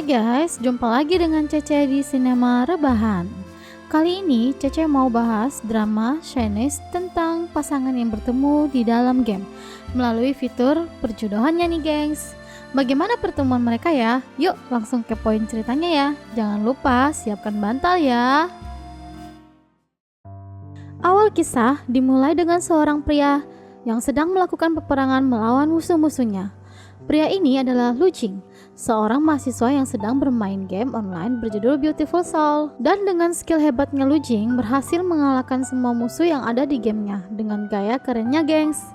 Hai guys, jumpa lagi dengan Cece di Sinema Rebahan. Kali ini Cece mau bahas drama Chinese tentang pasangan yang bertemu di dalam game melalui fitur perjodohannya nih gengs. Bagaimana pertemuan mereka ya? Yuk langsung kepoin ceritanya ya. Jangan lupa siapkan bantal ya. Awal kisah dimulai dengan seorang pria yang sedang melakukan peperangan melawan musuh-musuhnya. Pria ini adalah Lu Jing, seorang mahasiswa yang sedang bermain game online berjudul Beautiful Soul. Dan dengan skill hebatnya Lu Jing berhasil mengalahkan semua musuh yang ada di gamenya dengan gaya kerennya gengs.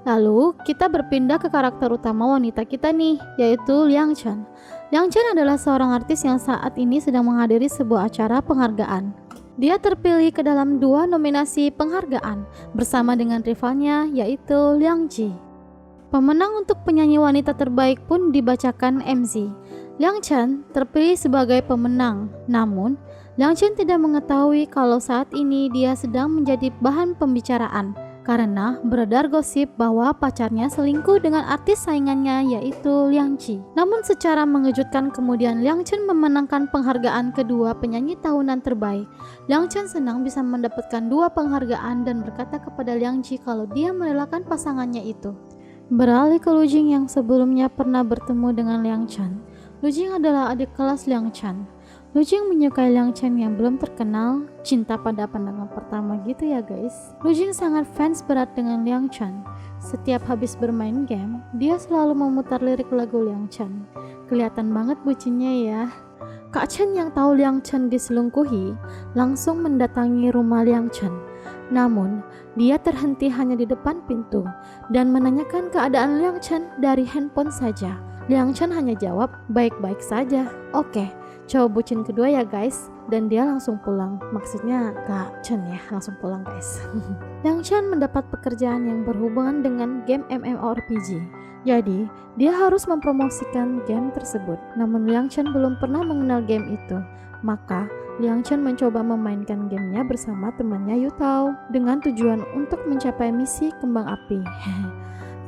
Lalu kita berpindah ke karakter utama wanita kita nih, yaitu Liang Chen. Liang Chen adalah seorang artis yang saat ini sedang menghadiri sebuah acara penghargaan. Dia terpilih ke dalam 2 nominasi penghargaan bersama dengan rivalnya yaitu Liang Ji. Pemenang untuk penyanyi wanita terbaik pun dibacakan MZ. Liang Chen terpilih sebagai pemenang. Namun, Liang Chen tidak mengetahui kalau saat ini dia sedang menjadi bahan pembicaraan karena beredar gosip bahwa pacarnya selingkuh dengan artis saingannya yaitu Liang Ji. Namun secara mengejutkan kemudian Liang Chen memenangkan penghargaan kedua penyanyi tahunan terbaik. Liang Chen senang bisa mendapatkan 2 penghargaan dan berkata kepada Liang Ji kalau dia merelakan pasangannya itu. Beralih ke Lu Jing yang sebelumnya pernah bertemu dengan Liang Chen. Lu Jing adalah adik kelas Liang Chen. Lu Jing menyukai Liang Chen yang belum terkenal, cinta pada pandangan pertama gitu ya guys. Lu Jing sangat fans berat dengan Liang Chen. Setiap habis bermain game, dia selalu memutar lirik lagu Liang Chen. Kelihatan banget bucinnya ya. Kak Chen yang tahu Liang Chen diselingkuhi langsung mendatangi rumah Liang Chen. Namun, dia terhenti hanya di depan pintu dan menanyakan keadaan Liang Chen dari handphone saja. Liang Chen hanya jawab, baik-baik saja. Oke, cowok bucin kedua ya guys. Dan dia langsung pulang. Maksudnya Kak Chen ya, langsung pulang guys. Liang Chen mendapat pekerjaan yang berhubungan dengan game MMORPG. Jadi, dia harus mempromosikan game tersebut. Namun Liang Chen belum pernah mengenal game itu. Maka, Liang Chen mencoba memainkan gamenya bersama temannya Yu Tao dengan tujuan untuk mencapai misi kembang api.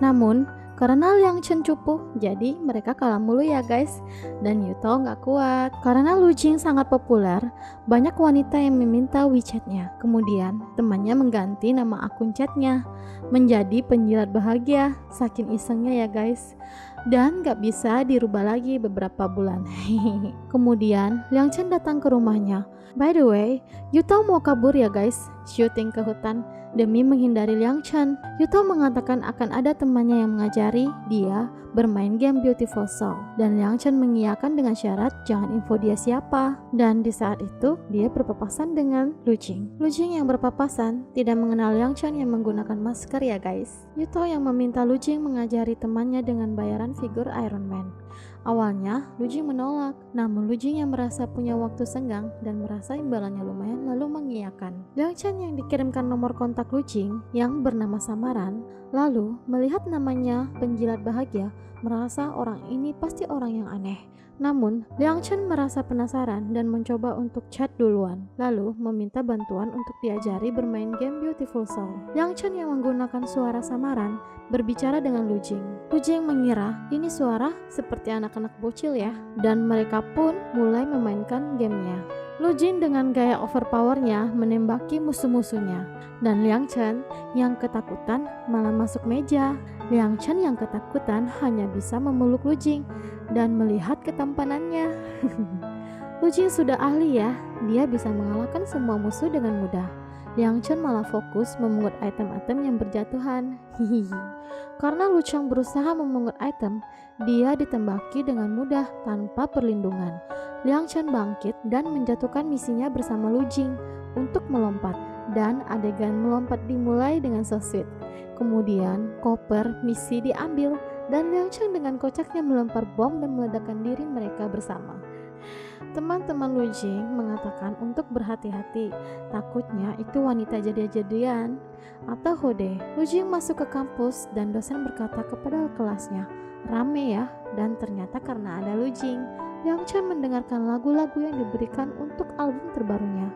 Namun, karena Liang Chen cupu, jadi mereka kalah mulu ya guys. Dan Yu Tao gak kuat. Karena Lu Jing sangat populer, banyak wanita yang meminta WeChat-nya. Kemudian, temannya mengganti nama akun chatnya menjadi penjilat bahagia. Saking isengnya ya guys. Dan gak bisa dirubah lagi beberapa bulan. Kemudian Liang Chen datang ke rumahnya. By the way, Yu Tao mau kabur ya guys, syuting ke hutan demi menghindari Liang Chen. Yu Tao mengatakan akan ada temannya yang mengajari dia bermain game Beautiful Soul. Dan Liang Chen mengiyakan dengan syarat jangan info dia siapa. Dan di saat itu dia berpapasan dengan Lu Jing. Lu Jing yang berpapasan tidak mengenal Liang Chen yang menggunakan masker ya guys. Yu Tao yang meminta Lu Jing mengajari temannya dengan bayaran figur Iron Man. Awalnya Lu Jing menolak, namun Lu Jing yang merasa punya waktu senggang dan merasa imbalannya lumayan lalu mengiyakan. Liang Chen yang dikirimkan nomor kontak Lu Jing yang bernama samaran, lalu melihat namanya penjilat bahagia, merasa orang ini pasti orang yang aneh. Namun, Liang Chen merasa penasaran dan mencoba untuk chat duluan, lalu meminta bantuan untuk diajari bermain game Beautiful Soul. Liang Chen yang menggunakan suara samaran berbicara dengan Lu Jing. Lu Jing mengira ini suara seperti anak-anak bocil ya, dan mereka pun mulai memainkan gamenya. Lu Jing dengan gaya overpowernya menembaki musuh-musuhnya, dan Liang Chen yang ketakutan malah masuk meja. Liang Chen yang ketakutan hanya bisa memeluk Lu Jing dan melihat ketampanannya. Lu Jing sudah ahli ya, dia bisa mengalahkan semua musuh dengan mudah. Liang Chen malah fokus memungut item-item yang berjatuhan. Karena Lu Chang berusaha memungut item, dia ditembaki dengan mudah tanpa perlindungan. Liang Chen bangkit dan menjatuhkan misinya bersama Lu Jing untuk melompat, dan adegan melompat dimulai dengan so sweet. Kemudian koper misi diambil dan Liang Chen dengan kocaknya melempar bom dan meledakkan diri mereka bersama. Teman-teman Lu Jing mengatakan untuk berhati-hati, takutnya itu wanita jadi-jadian atau hode. Lu Jing masuk ke kampus dan dosen berkata kepada kelasnya, rame ya, dan ternyata karena ada Lu Jing. Liang Chen mendengarkan lagu-lagu yang diberikan untuk album terbarunya.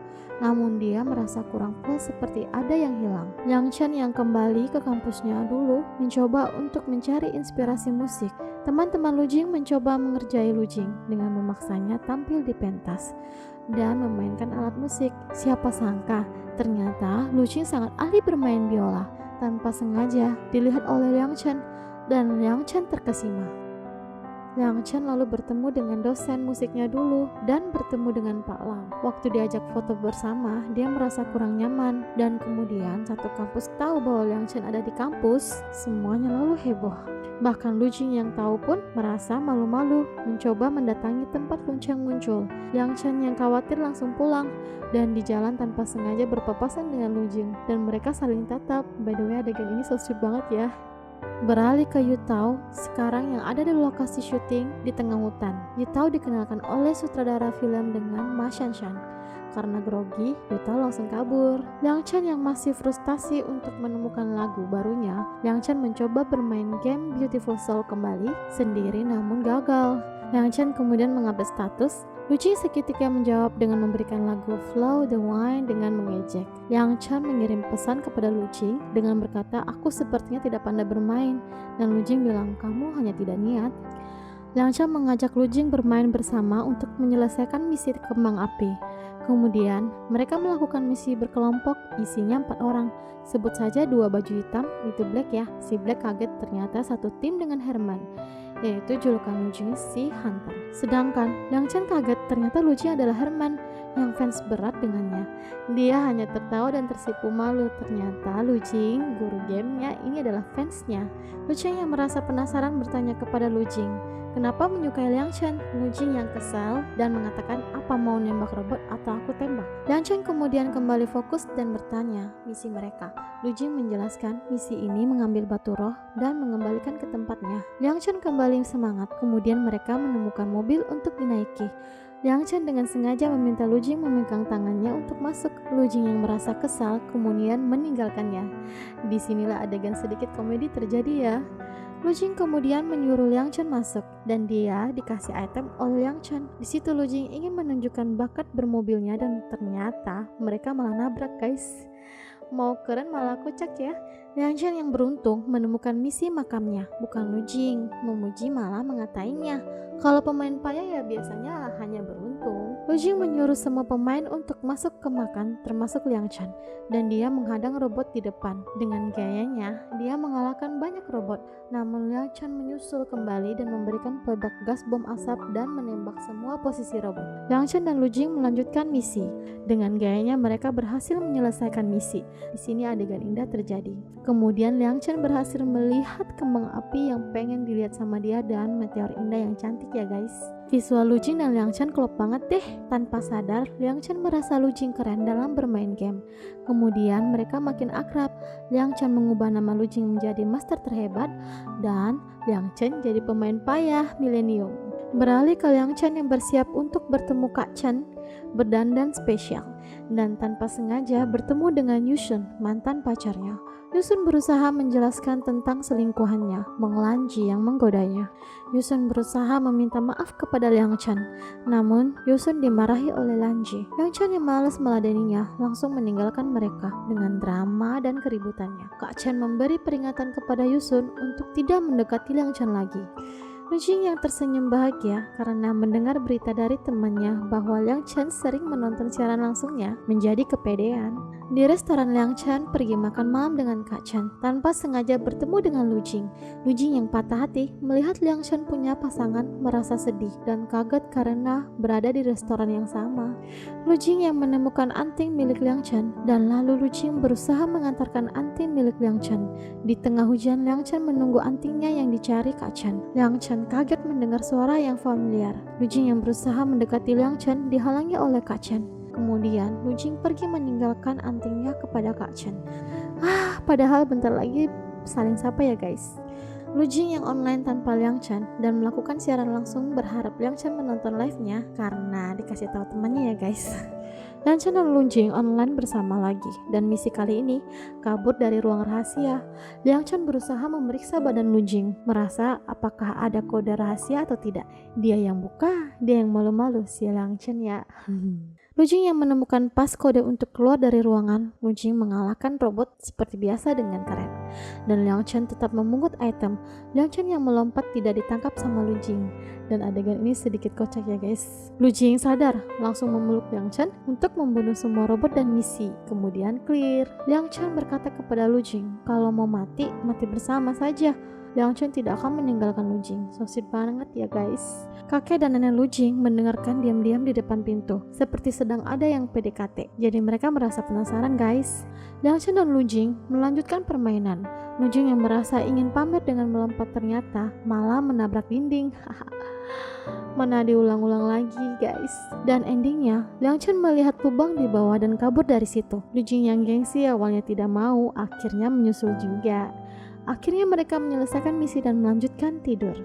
Namun dia merasa kurang puas, seperti ada yang hilang. Liang Chen yang kembali ke kampusnya dulu mencoba untuk mencari inspirasi musik. Teman-teman Lu Jing mencoba mengerjai Lu Jing dengan memaksanya tampil di pentas dan memainkan alat musik. Siapa sangka, ternyata Lu Jing sangat ahli bermain biola. Tanpa sengaja dilihat oleh Liang Chen dan Liang Chen terkesima. Liang Chen lalu bertemu dengan dosen musiknya dulu dan bertemu dengan Pak Lau. Waktu diajak foto bersama, dia merasa kurang nyaman dan kemudian satu kampus tahu bahwa Liang Chen ada di kampus. Semuanya lalu heboh. Bahkan Lu Jing yang tahu pun merasa malu-malu mencoba mendatangi tempat Lu Chen muncul. Liang Chen yang khawatir langsung pulang dan di jalan tanpa sengaja berpapasan dengan Lu Jing dan mereka saling tatap. By the way, adegan ini so sweet banget ya. Beralih ke Yutao, sekarang yang ada di lokasi syuting di tengah hutan. Yutao dikenalkan oleh sutradara film dengan Ma Shanshan. Karena grogi, Yutao langsung kabur. Liang Chen yang masih frustasi untuk menemukan lagu barunya, Liang Chen mencoba bermain game Beautiful Soul kembali sendiri namun gagal. Liang Chen kemudian mengupdate status. Lu Jing seketika menjawab dengan memberikan lagu Flow the Wine dengan mengejek. Liang Chen mengirim pesan kepada Lu Jing dengan berkata, "Aku sepertinya tidak pandai bermain." Dan Lu Jing bilang, "Kamu hanya tidak niat." Liang Chen mengajak Lu Jing bermain bersama untuk menyelesaikan misi kembang api. Kemudian mereka melakukan misi berkelompok, isinya 4 orang. Sebut saja 2 baju hitam, itu Black ya. Si Black kaget ternyata satu tim dengan Herman, yaitu julukan Lu Jing si Hunter. Sedangkan Liang Chen kaget ternyata Lu Jing adalah Herman yang fans berat dengannya. Dia hanya tertawa dan tersipu malu. Ternyata Lu Jing, guru gamenya, ini adalah fansnya. Lu Jing yang merasa penasaran bertanya kepada Lu Jing, kenapa menyukai Liang Chen? Lu Jing yang kesal dan mengatakan, "Apa mau nembak robot atau aku tembak?" Liang Chen kemudian kembali fokus dan bertanya misi mereka. Lu Jing menjelaskan misi ini mengambil batu roh dan mengembalikan ke tempatnya. Liang Chen kembali semangat. Kemudian mereka menemukan mobil untuk dinaiki. Liang Chen dengan sengaja meminta Lu Jing memegang tangannya untuk masuk. Lu Jing yang merasa kesal kemudian meninggalkannya. Disinilah adegan sedikit komedi terjadi ya. Lu Jing kemudian menyuruh Liang Chen masuk dan dia dikasih item oleh Liang Chen. Di situ Lu Jing ingin menunjukkan bakat bermobilnya dan ternyata mereka malah nabrak guys. Mau keren malah kocak ya. Liang Chen yang beruntung menemukan misi makamnya. Bukan Lu Jing, memuji malah mengatainya. Kalau pemain payah ya biasanya hanya beruntung. Lu Jing menyuruh semua pemain untuk masuk ke makam termasuk Liang Chen. Dan dia menghadang robot di depan. Dengan gayanya, dia mengalahkan banyak robot. Namun Liang Chen menyusul kembali dan memberikan peledak gas bom asap dan menembak semua posisi robot. Liang Chen dan Lu Jing melanjutkan misi. Dengan gayanya mereka berhasil menyelesaikan misi. Di sini adegan indah terjadi. Kemudian Liang Chen berhasil melihat kembang api yang pengen dilihat sama dia dan meteor indah yang cantik ya guys. Visual Lu Jing dan Liang Chen klop banget deh. Tanpa sadar, Liang Chen merasa Lu Jing keren dalam bermain game. Kemudian mereka makin akrab. Liang Chen mengubah nama Lu Jing menjadi master terhebat dan Liang Chen jadi pemain payah milenium. Beralih ke Liang Chen yang bersiap untuk bertemu Kak Chen berdandan spesial dan tanpa sengaja bertemu dengan Yusun, mantan pacarnya. Yusun berusaha menjelaskan tentang selingkuhannya, Menglanji yang menggodanya. Yusun berusaha meminta maaf kepada Liang Chen, namun Yusun dimarahi oleh Lanji. Liang Chen yang malas meladeninya langsung meninggalkan mereka dengan drama dan keributannya. Kak Chen memberi peringatan kepada Yusun untuk tidak mendekati Liang Chen lagi. Lu Jing yang tersenyum bahagia karena mendengar berita dari temannya bahwa Liang Chen sering menonton siaran langsungnya menjadi kepedean. Di restoran, Liang Chen pergi makan malam dengan Kak Chen tanpa sengaja bertemu dengan Lu Jing. Lu Jing yang patah hati melihat Liang Chen punya pasangan merasa sedih dan kaget karena berada di restoran yang sama. Lu Jing yang menemukan anting milik Liang Chen dan lalu Lu Jing berusaha mengantarkan anting milik Liang Chen. Di tengah hujan, Liang Chen menunggu antingnya yang dicari Kak Chen. Liang Chen kaget mendengar suara yang familiar. Lu Jing yang berusaha mendekati Liang Chen dihalangi oleh Kak Chen. Kemudian Lu Jing pergi meninggalkan antingnya kepada Kak Chen. Padahal bentar lagi saling sapa ya guys. Lu Jing yang online tanpa Liang Chen dan melakukan siaran langsung berharap Liang Chen menonton live-nya karena dikasih tahu temannya ya guys. Liang Chen dan Lu Jing online bersama lagi, dan misi kali ini kabur dari ruang rahasia. Liang Chen berusaha memeriksa badan Lu Jing, merasa apakah ada kode rahasia atau tidak. Dia yang buka, dia yang malu-malu, si Liang Chen ya. Lu Jing yang menemukan pas kode untuk keluar dari ruangan. Lu Jing mengalahkan robot seperti biasa dengan keren. Dan Liang Chen tetap memungut item. Liang Chen yang melompat tidak ditangkap sama Lu Jing. Dan adegan ini sedikit kocak ya guys. Lu Jing sadar, langsung memeluk Liang Chen untuk membunuh semua robot dan misi. Kemudian clear. Liang Chen berkata kepada Lu Jing, kalau mau mati, mati bersama saja. Liang Chen tidak akan meninggalkan Lu Jing. So sweet banget ya guys. Kakek dan nenek Lu Jing mendengarkan diam-diam di depan pintu, seperti sedang ada yang PDKT. Jadi mereka merasa penasaran guys. Liang Chen dan Lu Jing melanjutkan permainan. Lu Jing yang merasa ingin pamer dengan melompat ternyata malah menabrak dinding. Mana diulang-ulang lagi guys. Dan endingnya Liang Chen melihat lubang di bawah dan kabur dari situ. Lu Jing yang gengsi awalnya tidak mau, akhirnya menyusul juga. Akhirnya mereka menyelesaikan misi dan melanjutkan tidur.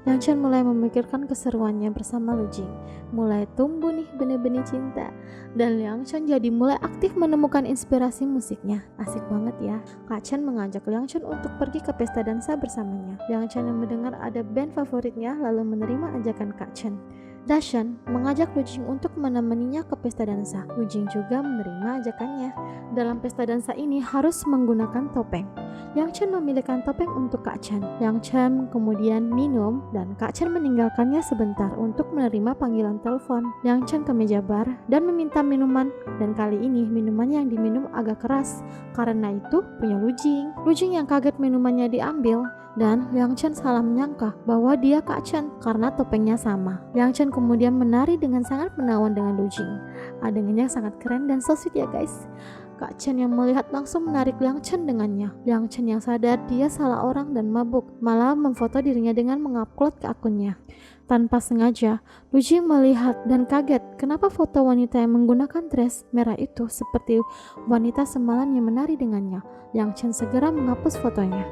Liang Chen mulai memikirkan keseruannya bersama Lu Jing. Mulai tumbuh nih benih-benih cinta. Dan Liang Chen jadi mulai aktif menemukan inspirasi musiknya. Asik banget ya. Kak Chen mengajak Liang Chen untuk pergi ke pesta dansa bersamanya. Liang Chen yang mendengar ada band favoritnya lalu menerima ajakan Kak Chen. Dashan mengajak Lu Jing untuk menemaninya ke pesta dansa. Lu Jing juga menerima ajakannya. Dalam pesta dansa ini harus menggunakan topeng. Liang Chen memilihkan topeng untuk Kak Chen. Liang Chen kemudian minum dan Kak Chen meninggalkannya sebentar untuk menerima panggilan telepon. Liang Chen ke meja bar dan meminta minuman, dan kali ini minumannya yang diminum agak keras karena itu punya Lu Jing. Lu Jing yang kaget minumannya diambil, dan Liang Chen salah menyangka bahwa dia Kak Chen karena topengnya sama. Liang Chen kemudian menari dengan sangat menawan dengan Lu Jing. Adegannya sangat keren dan so sweet ya guys. Kak Chen yang melihat langsung menarik Liang Chen dengannya. Liang Chen yang sadar dia salah orang dan mabuk, malah memfoto dirinya dengan mengupload ke akunnya. Tanpa sengaja, Lu Jing melihat dan kaget kenapa foto wanita yang menggunakan dress merah itu seperti wanita semalam yang menari dengannya. Liang Chen segera menghapus fotonya.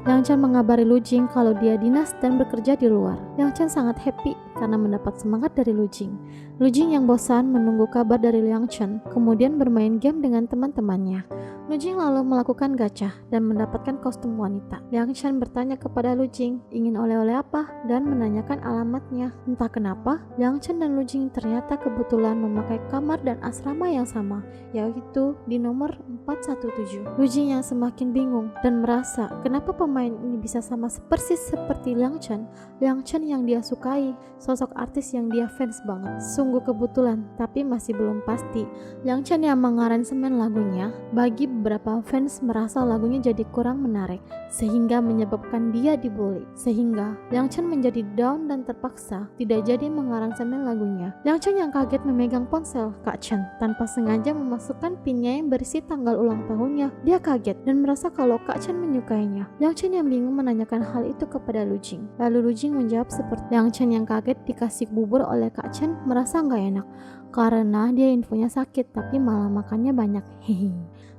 Liang Chen mengabari Lu Jing kalau dia dinas dan bekerja di luar. Liang Chen sangat happy karena mendapat semangat dari Lu Jing. Lu Jing yang bosan menunggu kabar dari Liang Chen, kemudian bermain game dengan teman-temannya. Lu Jing lalu melakukan gacha dan mendapatkan kostum wanita. Liang Chen bertanya kepada Lu Jing ingin oleh-oleh apa dan menanyakan alamatnya. Entah kenapa, Liang Chen dan Lu Jing ternyata kebetulan memakai kamar dan asrama yang sama, yaitu di nomor 417. Lu Jing yang semakin bingung dan merasa kenapa pemain ini bisa sama persis seperti Liang Chen. Liang Chen yang dia sukai, sosok artis yang dia fans banget. Sungguh kebetulan, tapi masih belum pasti. Liang Chen yang mengaransemen lagunya, bagi beberapa fans merasa lagunya jadi kurang menarik, sehingga menyebabkan dia dibully. Sehingga Liang Chen menjadi down dan terpaksa tidak jadi mengaransemen lagunya. Liang Chen yang kaget memegang ponsel Kak Chen tanpa sengaja memasukkan pinnya yang berisi tanggal ulang tahunnya. Dia kaget dan merasa kalau Kak Chen menyukainya. Liang Chen yang bingung menanyakan hal itu kepada Lu Jing. Lalu Lu Jing menjawab seperti Liang Chen yang kaget dikasih bubur oleh Kak Chen merasa nggak enak karena dia infonya sakit tapi malah makannya banyak. Hehe.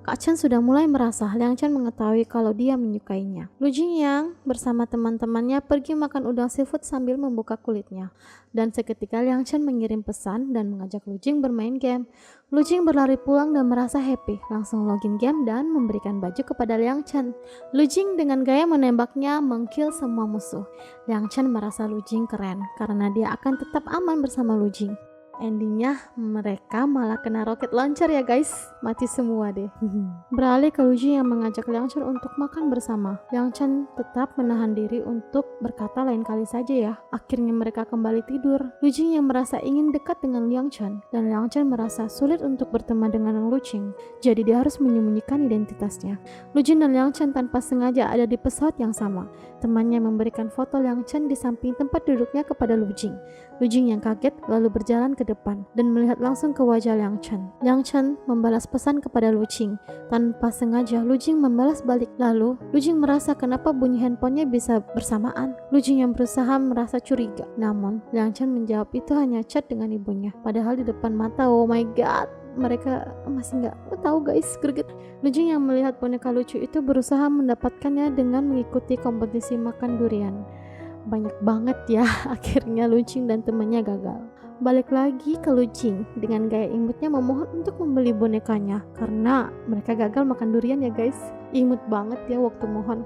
Kak Chen sudah mulai merasa Liang Chen mengetahui kalau dia menyukainya. Lu Jing yang bersama teman-temannya pergi makan udang seafood sambil membuka kulitnya. Dan seketika Liang Chen mengirim pesan dan mengajak Lu Jing bermain game. Lu Jing berlari pulang dan merasa happy, langsung login game dan memberikan baju kepada Liang Chen. Lu Jing dengan gaya menembaknya mengkill semua musuh. Liang Chen merasa Lu Jing keren karena dia akan tetap aman bersama Lu Jing. Endingnya mereka malah kena roket launcher ya guys, mati semua deh. Beralih ke Lu Jing yang mengajak Liang Chen untuk makan bersama. Liang Chen tetap menahan diri untuk berkata lain kali saja ya. Akhirnya mereka kembali tidur. Lu Jing yang merasa ingin dekat dengan Liang Chen, dan Liang Chen merasa sulit untuk berteman dengan Lu Jing, jadi dia harus menyembunyikan identitasnya. Lu Jing dan Liang Chen tanpa sengaja ada di pesawat yang sama. Temannya memberikan foto Liang Chen di samping tempat duduknya kepada Lu Jing. Lu Jing yang kaget lalu berjalan ke depan dan melihat langsung ke wajah Liang Chen. Liang Chen membalas pesan kepada Lu Jing. Tanpa sengaja Lu Jing membalas balik. Lalu Lu Jing merasa kenapa bunyi handphonenya bisa bersamaan. Lu Jing yang berusaha merasa curiga. Namun Liang Chen menjawab itu hanya chat dengan ibunya. Padahal di depan mata, oh my god, mereka masih nggak tahu guys, greget. Lu Jing yang melihat boneka lucu itu berusaha mendapatkannya dengan mengikuti kompetisi makan durian. Banyak banget ya, akhirnya Lu Jing dan temannya gagal. balik lagi ke Lu Jing dengan gaya imutnya memohon untuk membeli bonekanya karena mereka gagal makan durian ya guys. Imut banget ya waktu mohon.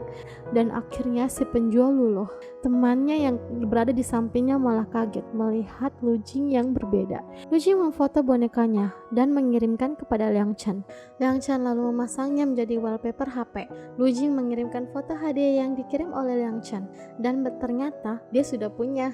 Dan akhirnya si penjual luluh. Temannya yang berada di sampingnya malah kaget melihat Lu Jing yang berbeda. Lu Jing memfoto bonekanya dan mengirimkan kepada Liang Chen. Liang Chen lalu memasangnya menjadi wallpaper HP. Lu Jing mengirimkan foto hadiah yang dikirim oleh Liang Chen dan ternyata dia sudah punya.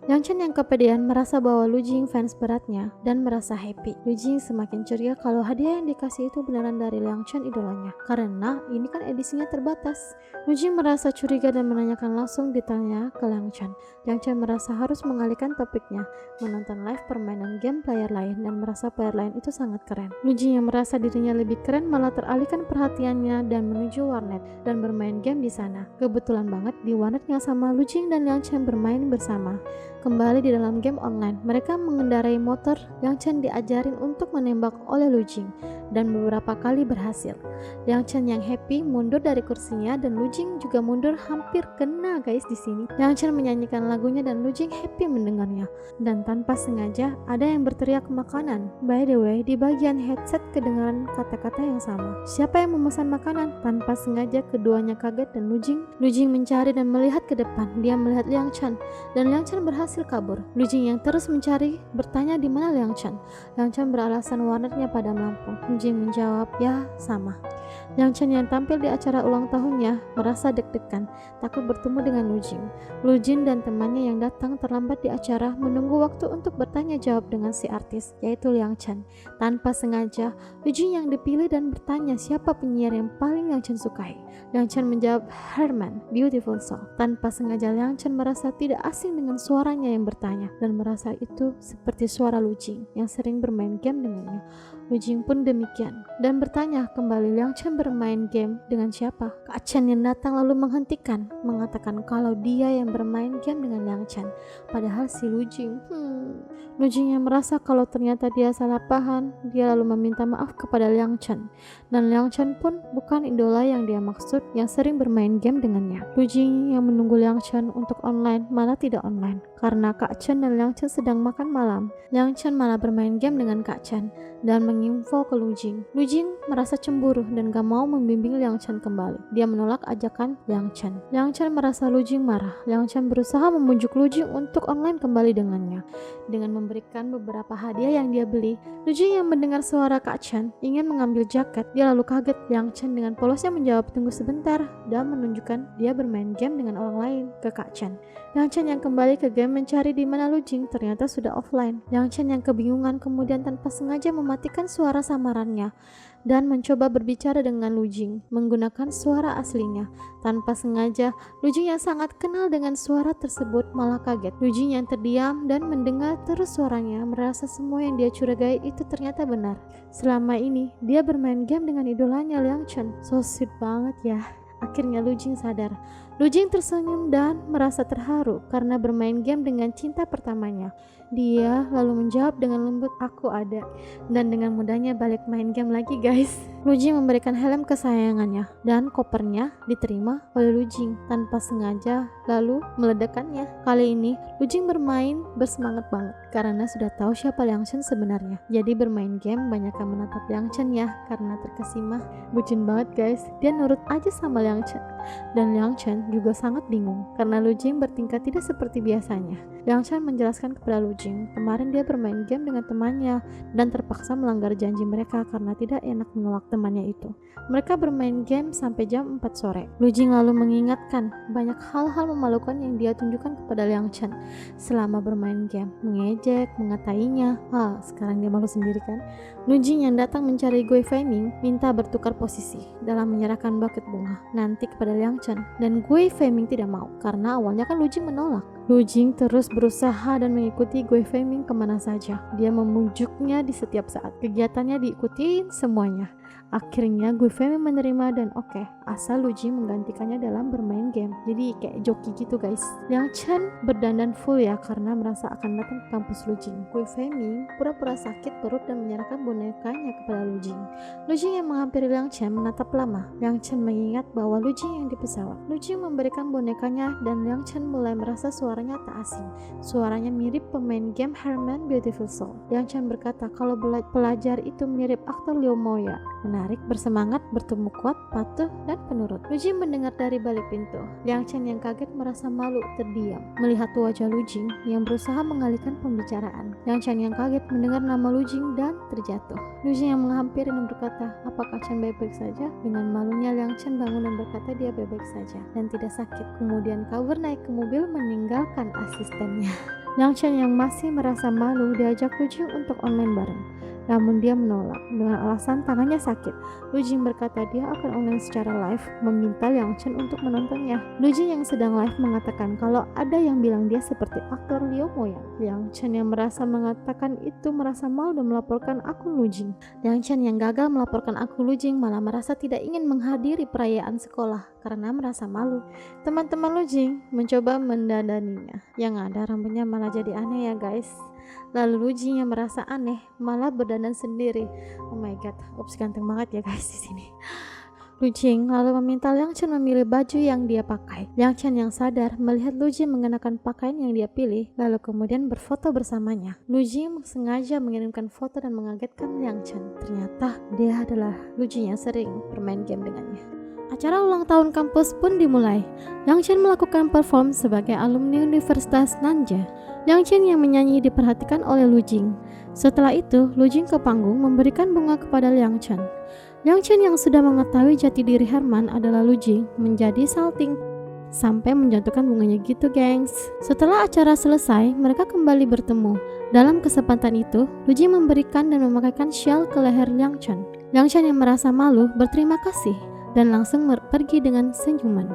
Liang Chen yang kepedean merasa bahwa Lu Jing fans beratnya dan merasa happy. Lu Jing semakin ceria kalau hadiah yang dikasih itu beneran dari Liang Chen idolanya, karena ini kan edisinya terbatas. Lu Jing merasa curiga dan menanyakan langsung ditanya ke Liang Chen. Liang Chen merasa harus mengalihkan topiknya, menonton live permainan game player lain dan merasa player lain itu sangat keren. Lu Jing yang merasa dirinya lebih keren malah teralihkan perhatiannya dan menuju warnet dan bermain game di sana. Kebetulan banget di warnet yang sama Lu Jing dan Liang Chen bermain bersama. Kembali di dalam game online, mereka mengendarai motor. Liang Chen diajarin untuk menembak oleh Lu Jing dan beberapa kali berhasil. Liang Chen yang happy mundur dari kursinya dan Lu Jing juga mundur, hampir kena guys di sini. Liang Chen menyanyikan lagunya dan Lu Jing happy mendengarnya. Dan tanpa sengaja ada yang berteriak makanan. By the way, di bagian headset kedengaran kata-kata yang sama. Siapa yang memesan makanan? Tanpa sengaja keduanya kaget dan Lu Jing mencari dan melihat ke depan. Dia melihat Liang Chen dan Liang Chen berhasil kabur. Lu Jing yang terus mencari bertanya di mana Liang Chen. Liang Chen beralasan warnetnya padam lampu. Lu Jing menjawab, ya sama. Liang Chen yang tampil di acara ulang tahunnya merasa deg-degan, takut bertemu dengan Lu Jing. Lu Jing dan temannya yang datang terlambat di acara menunggu waktu untuk bertanya jawab dengan si artis, yaitu Liang Chen. Tanpa sengaja, Lu Jing yang dipilih dan bertanya siapa penyiar yang paling Liang Chen sukai. Liang Chen menjawab Herman, Beautiful Soul. Tanpa sengaja Liang Chen merasa tidak asing dengan suaranya yang bertanya dan merasa itu seperti suara Lu Jing yang sering bermain game dengannya. Lu Jing pun demikian dan bertanya kembali Liang Chen bermain game dengan siapa. Kak Chen yang datang lalu menghentikan, mengatakan kalau dia yang bermain game dengan Liang Chen, padahal si Lu Jing. Lu Jing yang merasa kalau ternyata dia salah paham, dia lalu meminta maaf kepada Liang Chen. Dan Liang Chen pun bukan idola yang dia maksud yang sering bermain game dengannya. Lu Jing yang menunggu Liang Chen untuk online malah tidak online karena Kak Chen dan Liang Chen sedang makan malam. Liang Chen malah bermain game dengan Kak Chen dan menginfo ke Lu Jing. Lu Jing merasa cemburu dan gak mau membimbing Liang Chen kembali. Dia menolak ajakan Liang Chen. Liang Chen merasa Lu Jing marah. Liang Chen berusaha membujuk Lu Jing untuk online kembali dengannya dengan memberikan beberapa hadiah yang dia beli. Lu Jing yang mendengar suara Kak Chen ingin mengambil jaket. Dia lalu kaget. Liang Chen dengan polosnya menjawab tunggu sebentar dan menunjukkan dia bermain game dengan orang lain ke Kak Chen. Liang Chen yang kembali ke game mencari di mana Lu Jing ternyata sudah offline. Liang Chen yang kebingungan kemudian tanpa sengaja mematikan suara samarannya dan mencoba berbicara dengan Lu Jing menggunakan suara aslinya. Tanpa sengaja, Lu Jing yang sangat kenal dengan suara tersebut malah kaget. Lu Jing yang terdiam dan mendengar terus suaranya merasa semua yang dia curigai itu ternyata benar. Selama ini dia bermain game dengan idolanya Liang Chen. So sweet banget ya. Akhirnya Lu Jing sadar. Lu Jing tersenyum dan merasa terharu karena bermain game dengan cinta pertamanya. Dia lalu menjawab dengan lembut, aku ada. Dan dengan mudahnya balik main game lagi guys. Lu Jing memberikan helm kesayangannya dan kopernya diterima oleh Lu Jing tanpa sengaja lalu meledakkannya. Kali ini Lu Jing bermain bersemangat banget karena sudah tahu siapa Liang Chen sebenarnya. Jadi bermain game banyak yang menatap Liang Chen ya karena terkesima. Bucin banget guys. Dia nurut aja sama Liang Chen. Dan Liang Chen juga sangat bingung karena Lu Jing bertingkah tidak seperti biasanya. Liang Chen menjelaskan kepada Lu Jing, kemarin dia bermain game dengan temannya dan terpaksa melanggar janji mereka karena tidak enak menolak temannya itu. Mereka bermain game sampai jam 4 sore. Lu Jing lalu mengingatkan banyak hal-hal memalukan yang dia tunjukkan kepada Liang Chen selama bermain game, mengejek, mengatainya. Sekarang dia malu sendiri kan? Lu Jing yang datang mencari Gui Feiming minta bertukar posisi dalam menyerahkan buket bunga nanti kepada Liang Chen dan Gui Feiming tidak mau karena awalnya kan Lu Jing menolak. Lu Jing terus berusaha dan mengikuti Gui Feiming kemana saja. Dia memujuknya di setiap saat. Kegiatannya diikuti semuanya. Akhirnya Gu Fei menerima dan oke, asal Lu Jing menggantikannya dalam bermain game. Jadi kayak joki gitu guys. Liang Chen berdandan full ya karena merasa akan datang ke kampus Lu Jing. Gu Fei pura-pura sakit perut dan menyerahkan bonekanya kepada Lu Jing. Lu Jing yang menghampiri Liang Chen menatap lama. Liang Chen mengingat bahwa Lu Jing yang di pesawat. Lu Jing memberikan bonekanya dan Liang Chen mulai merasa suaranya tak asing. Suaranya mirip pemain game Herman Beautiful Soul. Liang Chen berkata kalau pelajar itu mirip aktor Liu Moya. Menarik, bersemangat, bertumbuh kuat, patuh, dan penurut. Lu Jing mendengar dari balik pintu. Liang Chen yang kaget merasa malu terdiam melihat wajah Lu Jing yang berusaha mengalihkan pembicaraan. Liang Chen yang kaget mendengar nama Lu Jing dan terjatuh. Lu Jing yang menghampiri dan berkata, apakah Chen baik-baik saja? Dengan malunya Liang Chen bangun dan berkata dia baik-baik saja dan tidak sakit. Kemudian kabur naik ke mobil meninggalkan asistennya. Liang Chen yang masih merasa malu diajak Lu Jing untuk online bareng. Namun dia menolak dengan alasan tangannya sakit. Lu Jing berkata dia akan online secara live, meminta Liang Chen untuk menontonnya. Lu Jing yang sedang live mengatakan kalau ada yang bilang dia seperti aktor Liu Moya. Liang Chen yang merasa mengatakan itu merasa malu dan melaporkan akun Lu Jing. Liang Chen yang gagal melaporkan akun Lu Jing malah merasa tidak ingin menghadiri perayaan sekolah karena merasa malu. Teman-teman Lu Jing mencoba mendandaninya. Yang ada rambutnya malah jadi aneh ya guys. Lalu Lu Jing yang merasa aneh malah berdandan sendiri. Oh my god, ups ganteng banget ya guys di sini. Lu Jing lalu meminta Liang Chen memilih baju yang dia pakai. Liang Chen yang sadar melihat Lu Jing mengenakan pakaian yang dia pilih, lalu kemudian berfoto bersamanya. Lu Jing sengaja mengirimkan foto dan mengagetkan Liang Chen. Ternyata dia adalah Lu Jing yang sering bermain game dengannya. Acara ulang tahun kampus pun dimulai. Liang Chen melakukan perform sebagai alumni Universitas Nanja. Liang Chen yang menyanyi diperhatikan oleh Lu Jing. Setelah itu, Lu Jing ke panggung memberikan bunga kepada Liang Chen. Liang Chen yang sudah mengetahui jati diri Herman adalah Lu Jing menjadi salting sampai menjatuhkan bunganya gitu gengs. Setelah acara selesai, mereka kembali bertemu. Dalam kesempatan itu, Lu Jing memberikan dan memakaikan shawl ke leher Liang Chen. Liang Chen yang merasa malu berterima kasih dan langsung pergi dengan senyuman.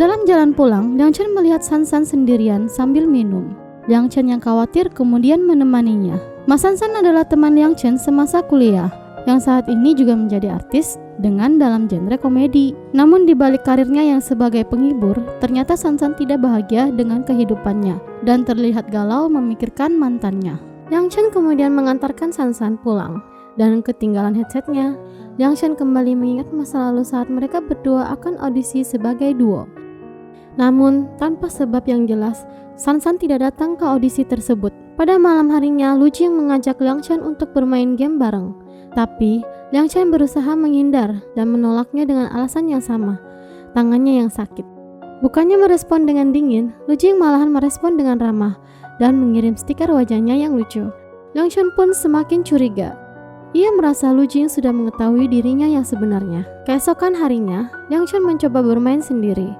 Dalam jalan pulang, Liang Chen melihat San San sendirian sambil minum. Liang Chen yang khawatir kemudian menemaninya. Mas San San adalah teman Liang Chen semasa kuliah, yang saat ini juga menjadi artis dengan dalam genre komedi. Namun di balik karirnya yang sebagai penghibur, ternyata San San tidak bahagia dengan kehidupannya dan terlihat galau memikirkan mantannya. Liang Chen kemudian mengantarkan San San pulang dan ketinggalan headsetnya. Liang Chen kembali mengingat masa lalu saat mereka berdua akan audisi sebagai duo. Namun tanpa sebab yang jelas, San San tidak datang ke audisi tersebut. Pada malam harinya, Lu Jing mengajak Liang Chen untuk bermain game bareng. Tapi Liang Chen berusaha menghindar dan menolaknya dengan alasan yang sama, tangannya yang sakit. Bukannya merespon dengan dingin, Lu Jing malahan merespon dengan ramah dan mengirim stiker wajahnya yang lucu. Liang Chen pun semakin curiga. Ia merasa Lu Jing sudah mengetahui dirinya yang sebenarnya. Keesokan harinya, Liang Chen mencoba bermain sendiri,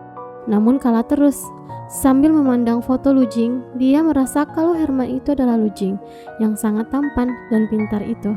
namun kalah terus. Sambil memandang foto Lu Jing, dia merasa kalau Herman itu adalah Lu Jing yang sangat tampan dan pintar itu.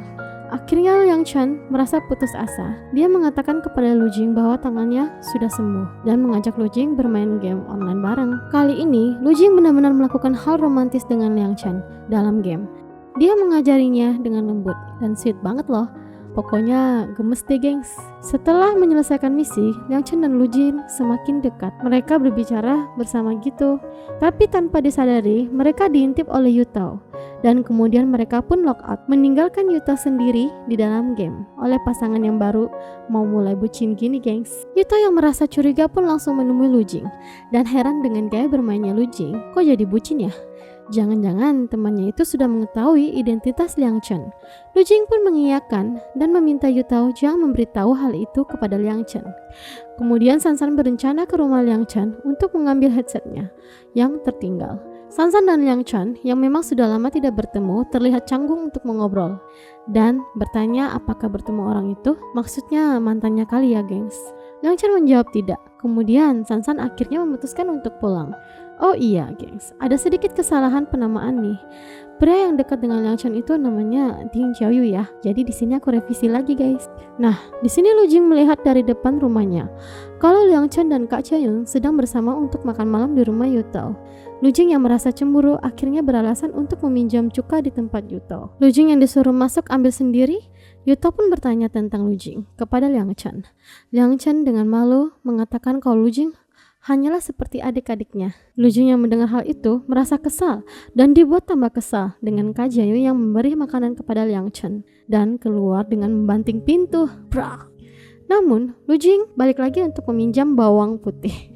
Akhirnya Liang Chen merasa putus asa. Dia mengatakan kepada Lu Jing bahwa tangannya sudah sembuh dan mengajak Lu Jing bermain game online bareng. Kali ini, Lu Jing benar-benar melakukan hal romantis dengan Liang Chen dalam game. Dia mengajarinya dengan lembut dan sweet banget loh. Pokoknya gemes deh gengs. Setelah menyelesaikan misi, Liang Chen dan Lu Jing semakin dekat. Mereka berbicara bersama gitu. Tapi tanpa disadari, mereka diintip oleh Yu Tao. Dan kemudian mereka pun lockout, meninggalkan Yu Tao sendiri di dalam game oleh pasangan yang baru mau mulai bucin gini gengs. Yu Tao yang merasa curiga pun langsung menemui Lu Jing dan heran dengan gaya bermainnya Lu Jing. Kok jadi bucin ya? Jangan-jangan temannya itu sudah mengetahui identitas Liang Chen. Lu Jing pun mengiyakan dan meminta Yu Tao jangan memberitahu hal itu kepada Liang Chen. Kemudian San San berencana ke rumah Liang Chen untuk mengambil headsetnya yang tertinggal. San San dan Liang Chen yang memang sudah lama tidak bertemu terlihat canggung untuk mengobrol dan bertanya apakah bertemu orang itu maksudnya mantannya kali ya gengs. Liang Chen menjawab tidak. Kemudian San San akhirnya memutuskan untuk pulang. Oh iya gengs, ada sedikit kesalahan penamaan nih. Pria yang dekat dengan Liang Chen itu namanya Ding Xiaoyu ya. Jadi di sini aku revisi lagi guys. Nah, di sini Lu Jing melihat dari depan rumahnya kalau Liang Chen dan Kak Chaeyoung sedang bersama untuk makan malam di rumah Yu Tao. Lu Jing yang merasa cemburu akhirnya beralasan untuk meminjam cuka di tempat Yu Tao. Lu Jing yang disuruh masuk ambil sendiri, Yuta pun bertanya tentang Lu Jing kepada Liang Chen. Liang Chen dengan malu mengatakan kalau Lu Jing hanyalah seperti adik-adiknya. Lu Jing yang mendengar hal itu merasa kesal dan dibuat tambah kesal dengan Kak Jayu yang memberi makanan kepada Liang Chen dan keluar dengan membanting pintu. Bra. Namun, Lu Jing balik lagi untuk meminjam bawang putih.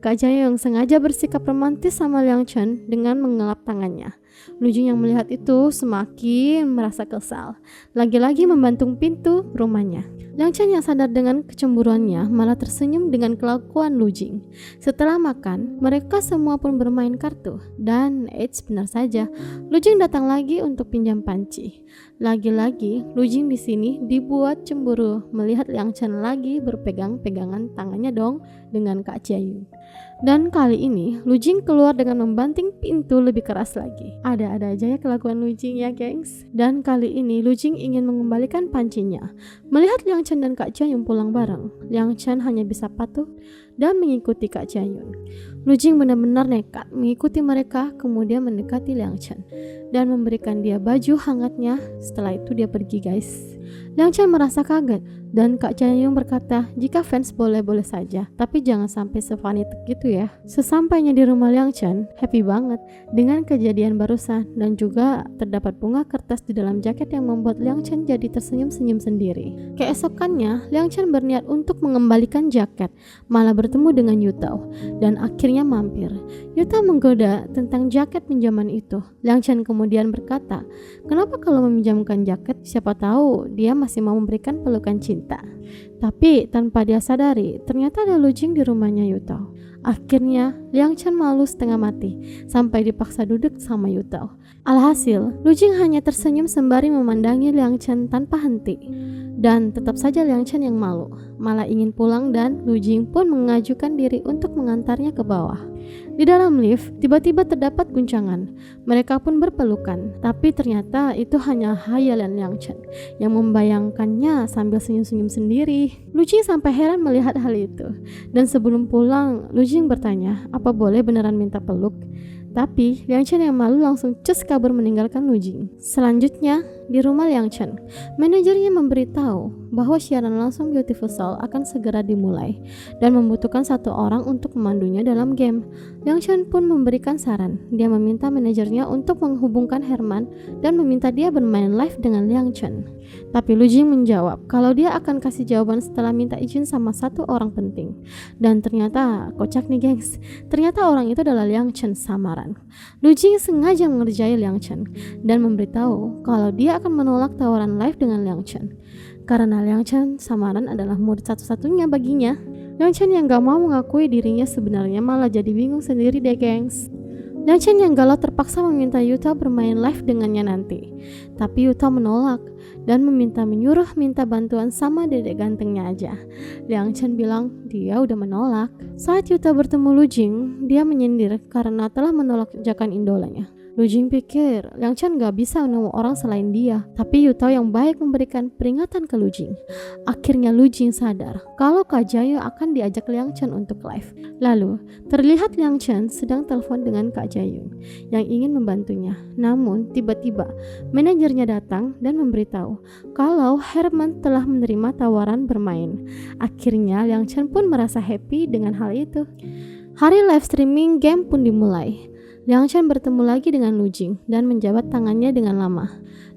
Kak Jayu yang sengaja bersikap romantis sama Liang Chen dengan mengelap tangannya. Lu Jing yang melihat itu semakin merasa kesal. Lagi-lagi membanting pintu rumahnya. Liang Chen yang sadar dengan kecemburuannya malah tersenyum dengan kelakuan Lu Jing. Setelah makan, mereka semua pun bermain kartu. Dan benar saja, Lu Jing datang lagi untuk pinjam panci. Lagi-lagi, Lu Jing di sini dibuat cemburu melihat Liang Chen lagi berpegang-pegangan tangannya dong dengan Kak Jayu. Dan kali ini, Lu Jing keluar dengan membanting pintu lebih keras lagi. Ada-ada aja ya kelakuan Lu Jing ya, gengs. Dan kali ini, Lu Jing ingin mengembalikan pancinya. Melihat Liang Chen dan Kak Jayu pulang bareng, Liang Chen hanya bisa patuh dan mengikuti Kak Jayu. Lu Jing benar-benar nekat mengikuti mereka, kemudian mendekati Liang Chen dan memberikan dia baju hangatnya. Setelah itu dia pergi, guys. Liang Chen merasa kaget dan Kak Jayu berkata, jika fans boleh-boleh saja, tapi jangan sampai sefanatik gitu ya. Sesampainya di rumah Liang Chen, happy banget dengan kejadian barusan dan juga terdapat bunga kertas di dalam jaket yang membuat Liang Chen jadi tersenyum-senyum sendiri. Keesokannya, Liang Chen berniat untuk mengembalikan jaket, malah bertemu dengan Yutao dan akhirnya mampir. Yutao menggoda tentang jaket pinjaman itu. Liang Chen kemudian berkata, kenapa kalau meminjamkan jaket, siapa tahu dia masih mau memberikan pelukan cinta. Tapi tanpa dia sadari, ternyata ada Lu Jing di rumahnya Yutao. Akhirnya, Liang Chen malu setengah mati sampai dipaksa duduk sama Yutao. Alhasil, Lu Jing hanya tersenyum sembari memandangi Liang Chen tanpa henti. Dan tetap saja Liang Chen yang malu, malah ingin pulang dan Lu Jing pun mengajukan diri untuk mengantarnya ke bawah. Di dalam lift, tiba-tiba terdapat guncangan. Mereka pun berpelukan, tapi ternyata itu hanya hayalan Liang Chen yang membayangkannya sambil senyum-senyum sendiri. Lu Jing sampai heran melihat hal itu. Dan sebelum pulang, Lu Jing bertanya, apa boleh beneran minta peluk? Tapi Liang Chen yang malu langsung cus kabur meninggalkan Lu Jing. Selanjutnya, di rumah Liang Chen, manajernya memberitahu bahwa siaran langsung Beautiful Soul akan segera dimulai dan membutuhkan satu orang untuk memandunya dalam game. Liang Chen pun memberikan saran. Dia meminta manajernya untuk menghubungkan Herman dan meminta dia bermain live dengan Liang Chen. Tapi Lu Jing menjawab kalau dia akan kasih jawaban setelah minta izin sama satu orang penting. Dan ternyata, kocak nih gengs, ternyata orang itu adalah Liang Chen samaran. Lu Jing sengaja mengerjai Liang Chen dan memberitahu kalau dia akan menolak tawaran live dengan Liang Chen karena Liang Chen samaran adalah murid satu-satunya baginya. Liang Chen yang gak mau mengakui dirinya sebenarnya malah jadi bingung sendiri deh gengs. Liang Chen yang galau terpaksa meminta Yutao bermain live dengannya nanti, tapi Yutao menolak dan minta bantuan sama dedek gantengnya aja. Liang Chen bilang dia udah menolak. Saat Yutao bertemu Lu Jing, dia menyindir karena telah menolak ajakan idolanya. Lu Jing pikir Liang Chen gak bisa nemu orang selain dia, tapi Yutao yang baik memberikan peringatan ke Lu Jing. Akhirnya Lu Jing sadar kalau Kak Jayu akan diajak Liang Chen untuk live. Lalu terlihat Liang Chen sedang telepon dengan Kak Jayu yang ingin membantunya. Namun tiba-tiba manajernya datang dan memberitahu kalau Herman telah menerima tawaran bermain. Akhirnya Liang Chen pun merasa happy dengan hal itu. Hari live streaming game pun dimulai. Liang Chen bertemu lagi dengan Lu Jing dan menjabat tangannya dengan lama.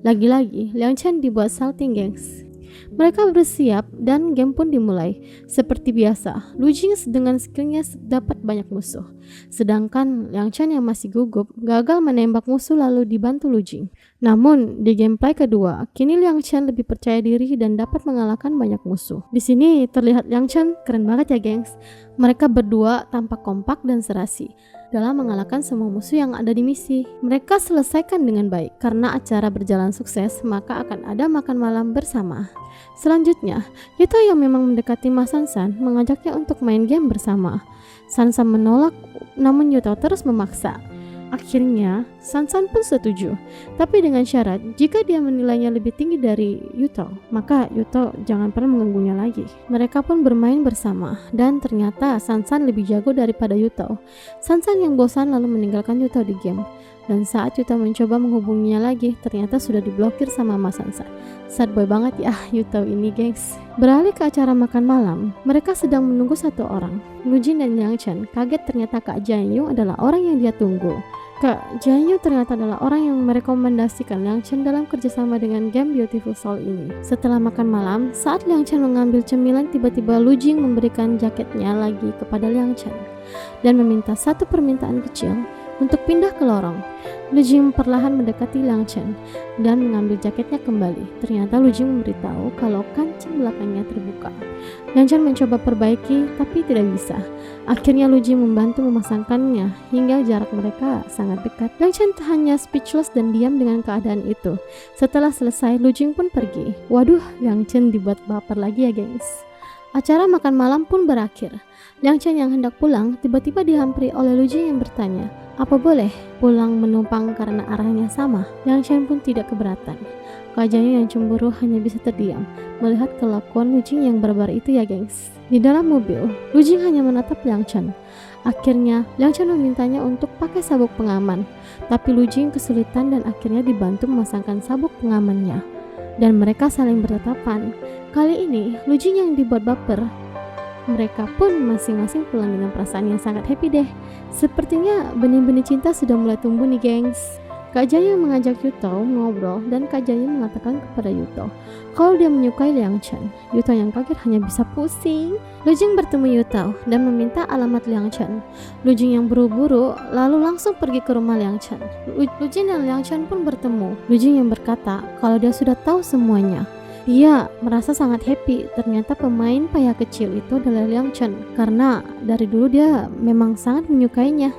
Lagi-lagi, Liang Chen dibuat salting gengs. Mereka bersiap dan game pun dimulai. Seperti biasa, Lu Jing dengan skillnya dapat banyak musuh. Sedangkan Liang Chen yang masih gugup gagal menembak musuh lalu dibantu Lu Jing. Namun di gameplay kedua, kini Liang Chen lebih percaya diri dan dapat mengalahkan banyak musuh. Di sini terlihat Liang Chen keren banget ya gengs. Mereka berdua tampak kompak dan serasi dalam mengalahkan semua musuh yang ada di misi. Mereka selesaikan dengan baik. Karena acara berjalan sukses, maka akan ada makan malam bersama. Selanjutnya, Yutao yang memang mendekati Mas Sansan mengajaknya untuk main game bersama. Sansan menolak, namun Yutao terus memaksa. Akhirnya, Sansan pun setuju, tapi dengan syarat jika dia menilainya lebih tinggi dari Yutao, maka Yutao jangan pernah mengganggunya lagi. Mereka pun bermain bersama, dan ternyata Sansan lebih jago daripada Yutao. Sansan yang bosan lalu meninggalkan Yutao di game. Dan saat Yuta mencoba menghubunginya lagi, ternyata sudah diblokir sama Mas Sansa. Sad boy banget ya Yuta ini, gengs. Beralih ke acara makan malam, mereka sedang menunggu satu orang. Lu Jin dan Yang Chen kaget ternyata Kak Janyu adalah orang yang dia tunggu. Kak Janyu ternyata adalah orang yang merekomendasikan Yang Chen dalam kerjasama dengan game Beautiful Soul ini. Setelah makan malam, saat Yang Chen mengambil cemilan, tiba-tiba Lu Jin memberikan jaketnya lagi kepada Yang Chen dan meminta satu permintaan kecil untuk pindah ke lorong. Lu Jin perlahan mendekati Yang Chen dan mengambil jaketnya kembali. Ternyata Lu Jin memberitahu kalau kancing belakangnya terbuka. Yang Chen mencoba perbaiki tapi tidak bisa. Akhirnya Lu Jin membantu memasangkannya hingga jarak mereka sangat dekat. Yang Chen hanya speechless dan diam dengan keadaan itu. Setelah selesai, Lu Jin pun pergi. Waduh, Yang Chen dibuat baper lagi ya gengs. Acara makan malam pun berakhir. Yang Chen yang hendak pulang tiba-tiba dihampiri oleh Lu Jin yang bertanya, apa boleh pulang menumpang karena arahnya sama? Yang Chen pun tidak keberatan. Kak Janyu yang cemburu hanya bisa terdiam melihat kelakuan Lu Jin yang barbar itu ya gengs. Di dalam mobil, Lu Jin hanya menatap Yang Chen. Akhirnya, Yang Chen memintanya untuk pakai sabuk pengaman. Tapi Lu Jin kesulitan dan akhirnya dibantu memasangkan sabuk pengamannya. Dan mereka saling bertatapan. Kali ini, Lu Jin yang dibuat baper. Mereka pun masing-masing pulang dengan perasaan yang sangat happy deh. Sepertinya benih-benih cinta sudah mulai tumbuh nih gengs. Kak Janyu mengajak Yuto ngobrol dan Kak Janyu mengatakan kepada Yuto kalau dia menyukai Yang Chen. Yuto yang kaget hanya bisa pusing. Lu Jin bertemu Yuto dan meminta alamat Yang Chen. Lu Jin yang buru-buru lalu langsung pergi ke rumah Yang Chen. Lu Jin dan Yang Chen pun bertemu. Lu Jin yang berkata kalau dia sudah tahu semuanya. Dia merasa sangat happy, ternyata pemain payah kecil itu adalah Yang Chen karena dari dulu dia memang sangat menyukainya.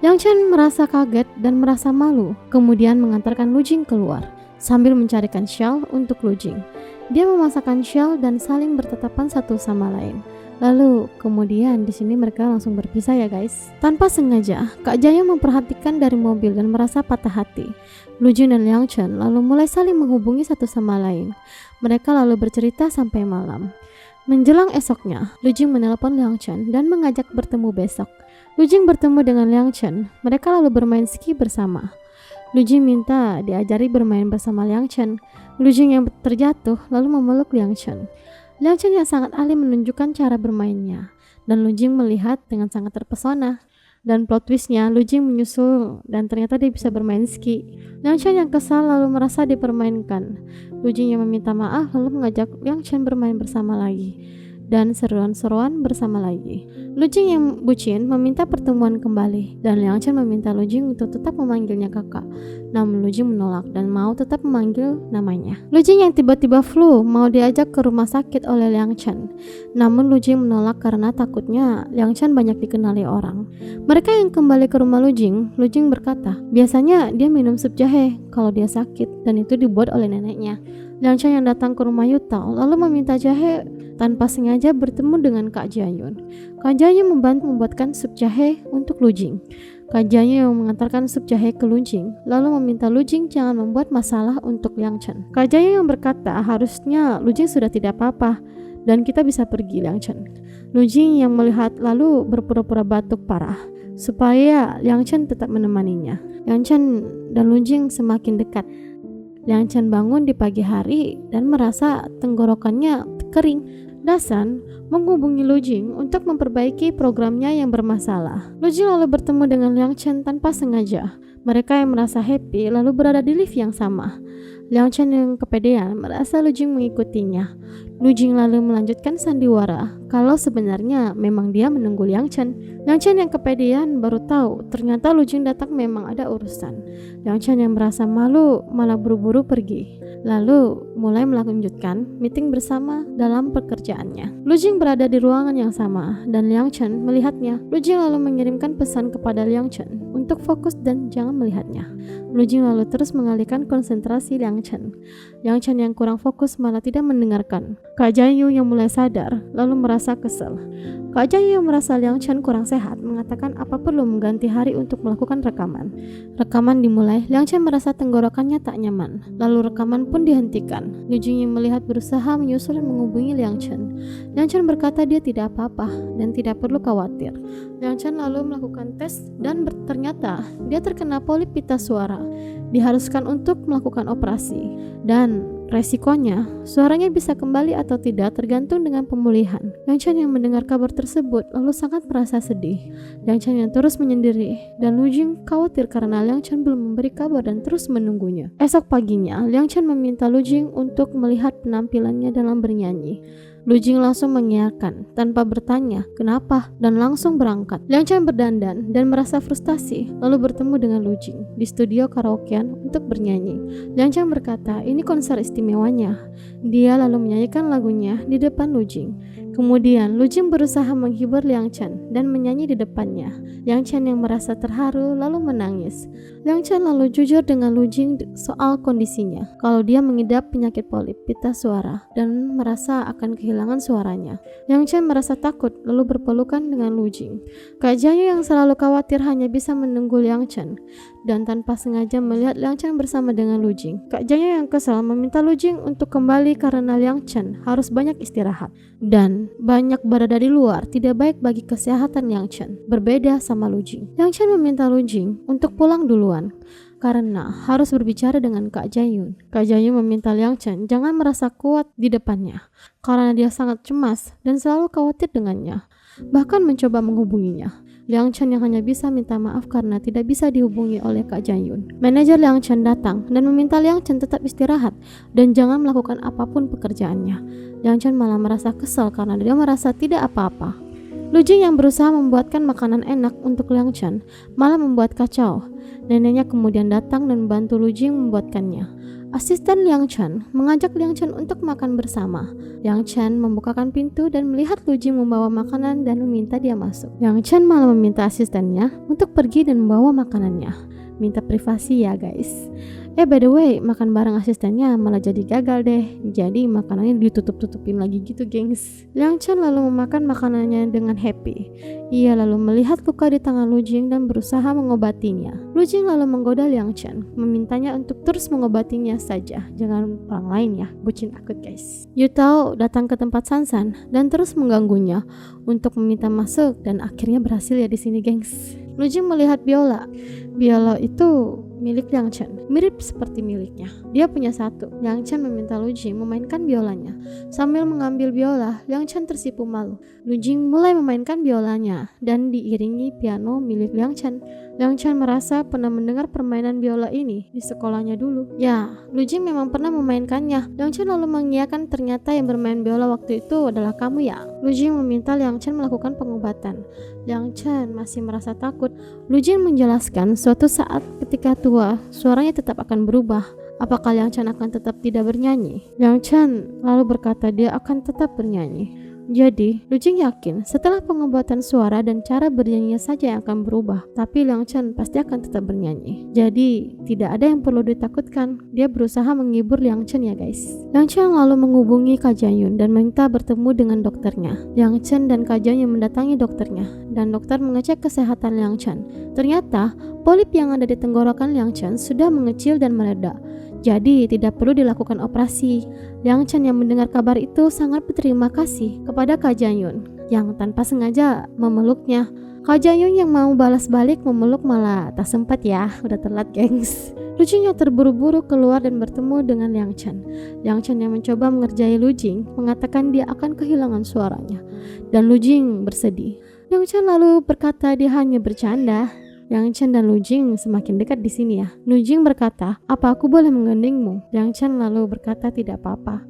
Yang Chen merasa kaget dan merasa malu, kemudian mengantarkan Lu Jin keluar sambil mencarikan shawl untuk Lu Jin. Dia memasakkan shawl dan saling bertatapan satu sama lain. Lalu kemudian di sini mereka langsung berpisah ya guys. Tanpa sengaja, Kak Janyu memperhatikan dari mobil dan merasa patah hati. Lu Jin dan Yang Chen lalu mulai saling menghubungi satu sama lain. Mereka lalu bercerita sampai malam. Menjelang esoknya, Lu Jin menelpon Yang Chen dan mengajak bertemu besok. Lu Jin bertemu dengan Yang Chen. Mereka lalu bermain ski bersama. Lu Jin minta diajari bermain bersama Yang Chen. Lu Jin yang terjatuh lalu memeluk Yang Chen. Yang Chen yang sangat ahli menunjukkan cara bermainnya, dan Lu Jin melihat dengan sangat terpesona. Dan plot twistnya, Lu Jin menyusul dan ternyata dia bisa bermain ski. Yang Chen yang kesal lalu merasa dipermainkan. Lu Jin yang meminta maaf lalu mengajak Yang Chen bermain bersama lagi dan seruan-seruan bersama lagi. Lu Jin yang bucin meminta pertemuan kembali dan Yang Chen meminta Lu Jin untuk tetap memanggilnya kakak. Namun Lu Jin menolak dan mau tetap memanggil namanya. Lu Jin yang tiba-tiba flu mau diajak ke rumah sakit oleh Yang Chen. Namun Lu Jin menolak karena takutnya Yang Chen banyak dikenali orang. Mereka yang kembali ke rumah Lu Jin berkata, biasanya dia minum sup jahe kalau dia sakit dan itu dibuat oleh neneknya. Yang Chen yang datang ke rumah Yuta lalu meminta jahe tanpa sengaja bertemu dengan Kak Janyu. Kak Janyu membantu membuatkan sup jahe untuk Lu Jin. Kak Janyu yang mengantarkan sup jahe ke Lu Jin lalu meminta Lu Jin jangan membuat masalah untuk Yang Chen. Kak Janyu yang berkata harusnya Lu Jin sudah tidak apa-apa dan kita bisa pergi Yang Chen. Lu Jin yang melihat lalu berpura-pura batuk parah supaya Yang Chen tetap menemaninya. Yang Chen dan Lu Jin semakin dekat. Yang Chen bangun di pagi hari dan merasa tenggorokannya kering. Dasan menghubungi Lu Jin untuk memperbaiki programnya yang bermasalah. Lu Jin lalu bertemu dengan Yang Chen tanpa sengaja. Mereka yang merasa happy lalu berada di lift yang sama. Yang Chen yang kepedean merasa Lu Jin mengikutinya. Lu Jin lalu melanjutkan sandiwara kalau sebenarnya memang dia menunggu Yang Chen. Yang Chen yang kepedean baru tahu ternyata Lu Jin datang memang ada urusan. Yang Chen yang merasa malu malah buru-buru pergi. Lalu mulai melanjutkan meeting bersama dalam pekerjaannya. Lu Jin berada di ruangan yang sama dan Yang Chen melihatnya. Lu Jin lalu mengirimkan pesan kepada Yang Chen untuk fokus dan jangan melihatnya. Lu Jin lalu terus mengalihkan konsentrasi Yang Chen. Yang Chen yang kurang fokus malah tidak mendengarkan. Kak Janyu yang mulai sadar lalu merasa kesal. Kak Jayu yang merasa Liang Chen kurang sehat mengatakan apa perlu mengganti hari untuk melakukan rekaman. Rekaman dimulai, Liang Chen merasa tenggorokannya tak nyaman. Lalu rekaman pun dihentikan. Liu Jing yang melihat berusaha menyusul dan menghubungi Liang Chen. Liang Chen berkata dia tidak apa-apa dan tidak perlu khawatir. Liang Chen lalu melakukan tes dan ternyata dia terkena polip pita suara. Diharuskan untuk melakukan operasi dan resikonya suaranya bisa kembali atau tidak tergantung dengan pemulihan. Liang Chen yang mendengar kabar tersebut lalu sangat merasa sedih. Liang Chen yang terus menyendiri dan Lu Jing khawatir karena Liang Chen belum memberi kabar dan terus menunggunya. Esok paginya, Liang Chen meminta Lu Jing untuk melihat penampilannya dalam bernyanyi. Lu Jing langsung mengiyakan tanpa bertanya kenapa dan langsung berangkat. Liang Chen berdandan dan merasa frustasi lalu bertemu dengan Lu Jing di studio karaokean untuk bernyanyi. Liang Chen berkata ini konser istimewanya. Dia lalu menyanyikan lagunya di depan Lu Jing. Kemudian Lu Jing berusaha menghibur Liang Chen dan menyanyi di depannya. Liang Chen yang merasa terharu lalu menangis. Liang Chen lalu jujur dengan Lu Jing soal kondisinya, kalau dia mengidap penyakit polip pita suara dan merasa akan kehilangan suaranya. Liang Chen merasa takut lalu berpelukan dengan Lu Jing. Kak Jayu yang selalu khawatir hanya bisa menunggu Liang Chen dan tanpa sengaja melihat Liang Chen bersama dengan Lu Jing. Kak Jayu yang kesal meminta Lu Jing untuk kembali karena Liang Chen harus banyak istirahat dan banyak berada di luar tidak baik bagi kesehatan Liang Chen. Berbeda sama Lu Jing. Liang Chen meminta Lu Jing untuk pulang duluan karena harus berbicara dengan Kak Jaehyun. Kak Jaehyun meminta Liang Chen jangan merasa kuat di depannya karena dia sangat cemas dan selalu khawatir dengannya, bahkan mencoba menghubunginya. Liang Chen yang hanya bisa minta maaf karena tidak bisa dihubungi oleh Kak Jaehyun. Manajer Liang Chen datang dan meminta Liang Chen tetap istirahat dan jangan melakukan apapun pekerjaannya. Liang Chen malah merasa kesal karena dia merasa tidak apa-apa. Lu Jing yang berusaha membuatkan makanan enak untuk Liang Chen malah membuat kacau. Neneknya kemudian datang dan membantu Lu Jing membuatkannya. Asisten Liang Chen mengajak Liang Chen untuk makan bersama. Liang Chen membukakan pintu dan melihat Lu Jing membawa makanan dan meminta dia masuk. Liang Chen malah meminta asistennya untuk pergi dan membawa makanannya. Minta privasi ya guys. By the way, makan bareng asistennya malah jadi gagal deh. Jadi makanannya ditutup-tutupin lagi gitu gengs. Liang Chen lalu memakan makanannya dengan happy. Ia lalu melihat luka di tangan Lu Jing dan berusaha mengobatinya. Lu Jing lalu menggoda Liang Chen, memintanya untuk terus mengobatinya saja. Jangan orang lain ya, bucin akut guys. Yu Tao datang ke tempat Sansan dan terus mengganggunya untuk meminta masuk dan akhirnya berhasil ya di sini gengs. Lu Jing melihat biola. Biola itu milik Liang Chen, mirip seperti miliknya. Dia punya satu. Liang Chen meminta Lu Jing memainkan biolanya. Sambil mengambil biola, Liang Chen tersipu malu. Lu Jing mulai memainkan biolanya dan diiringi piano milik Liang Chen. Liang Chen merasa pernah mendengar permainan biola ini di sekolahnya dulu. Ya, Lu Jing memang pernah memainkannya. Liang Chen lalu mengiyakan ternyata yang bermain biola waktu itu adalah kamu ya. Lu Jing meminta Liang Chen melakukan pengobatan. Liang Chen masih merasa takut. Lu Jing menjelaskan suatu saat ketika tua, suaranya tetap akan berubah. Apakah Liang Chen akan tetap tidak bernyanyi? Liang Chen lalu berkata dia akan tetap bernyanyi. Jadi, Lu Jing yakin setelah pengobatan suara dan cara bernyanyinya saja yang akan berubah, tapi Liang Chen pasti akan tetap bernyanyi. Jadi, tidak ada yang perlu ditakutkan. Dia berusaha menghibur Liang Chen ya guys. Liang Chen lalu menghubungi Kak Jaehyun dan minta bertemu dengan dokternya. Liang Chen dan Kak Jaehyun mendatangi dokternya dan dokter mengecek kesehatan Liang Chen. Ternyata, polip yang ada di tenggorokan Liang Chen sudah mengecil dan mereda. Jadi tidak perlu dilakukan operasi. Liang Chen yang mendengar kabar itu sangat berterima kasih kepada Kak Jaehyun yang tanpa sengaja memeluknya. Kak Jaehyun yang mau balas balik memeluk malah tak sempat ya, udah telat gengs. Lu Jing yang terburu-buru keluar dan bertemu dengan Liang Chen. Liang Chen yang mencoba mengerjai Lu Jing mengatakan dia akan kehilangan suaranya dan Lu Jing bersedih. Liang Chen lalu berkata dia hanya bercanda. Liang Chen dan Lu Jing semakin dekat di sini ya. Lu Jing berkata, apa aku boleh menggandengmu? Liang Chen lalu berkata tidak apa-apa.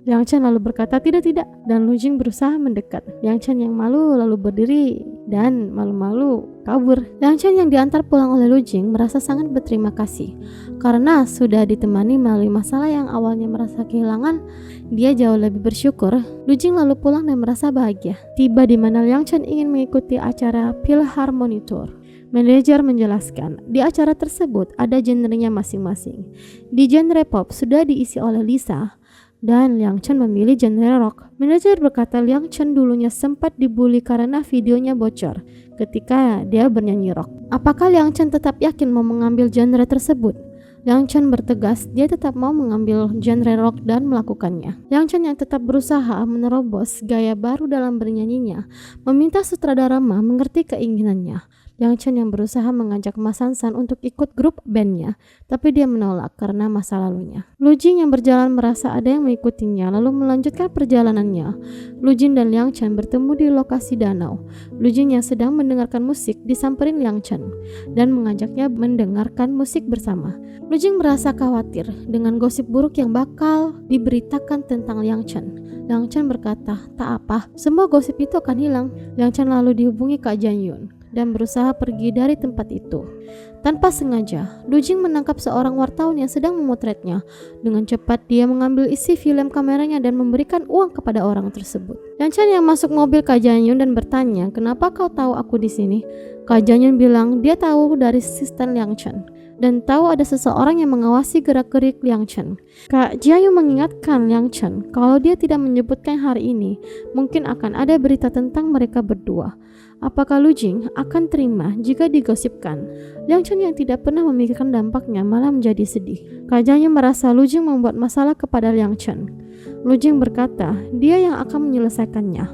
Liang Chen lalu berkata tidak. Dan Lu Jing berusaha mendekat. Liang Chen yang malu lalu berdiri dan malu-malu kabur. Liang Chen yang diantar pulang oleh Lu Jing merasa sangat berterima kasih karena sudah ditemani melalui masalah yang awalnya merasa kehilangan. Dia jauh lebih bersyukur. Lu Jing lalu pulang dan merasa bahagia. Tiba di mana Liang Chen ingin mengikuti acara Philharmonic Tour. Manajer menjelaskan, di acara tersebut ada genrenya masing-masing. Di genre pop sudah diisi oleh Lisa, dan Liang Chen memilih genre rock. Manajer berkata Liang Chen dulunya sempat dibully karena videonya bocor ketika dia bernyanyi rock. Apakah Liang Chen tetap yakin mau mengambil genre tersebut? Liang Chen bertegas dia tetap mau mengambil genre rock dan melakukannya. Liang Chen yang tetap berusaha menerobos gaya baru dalam bernyanyinya, meminta sutradara Ma mengerti keinginannya. Liang Chen yang berusaha mengajak Ma Sansan untuk ikut grup bandnya, tapi dia menolak karena masa lalunya. Lu Jing yang berjalan merasa ada yang mengikutinya lalu melanjutkan perjalanannya. Lu Jing dan Liang Chen bertemu di lokasi danau. Lu Jing yang sedang mendengarkan musik disamperin Liang Chen dan mengajaknya mendengarkan musik bersama. Lu Jing merasa khawatir dengan gosip buruk yang bakal diberitakan tentang Liang Chen. Liang Chen berkata, tak apa, semua gosip itu akan hilang. Liang Chen lalu dihubungi Kak Jian Yun dan berusaha pergi dari tempat itu. Tanpa sengaja, Lu Jing menangkap seorang wartawan yang sedang memotretnya. Dengan cepat dia mengambil isi film kameranya dan memberikan uang kepada orang tersebut. Liang Chen yang masuk mobil Kak Jian Yun dan bertanya, kenapa kau tahu aku di sini? Kak Jian Yun bilang dia tahu dari asisten Liang Chen dan tahu ada seseorang yang mengawasi gerak-gerik Liang Chen. Kak Jian Yun mengingatkan Liang Chen kalau dia tidak menyebutkan hari ini, mungkin akan ada berita tentang mereka berdua. Apakah Lu Jing akan terima jika digosipkan? Liang Chen yang tidak pernah memikirkan dampaknya malah menjadi sedih. Kak Jian Yun merasa Lu Jing membuat masalah kepada Liang Chen. Lu Jing berkata dia yang akan menyelesaikannya.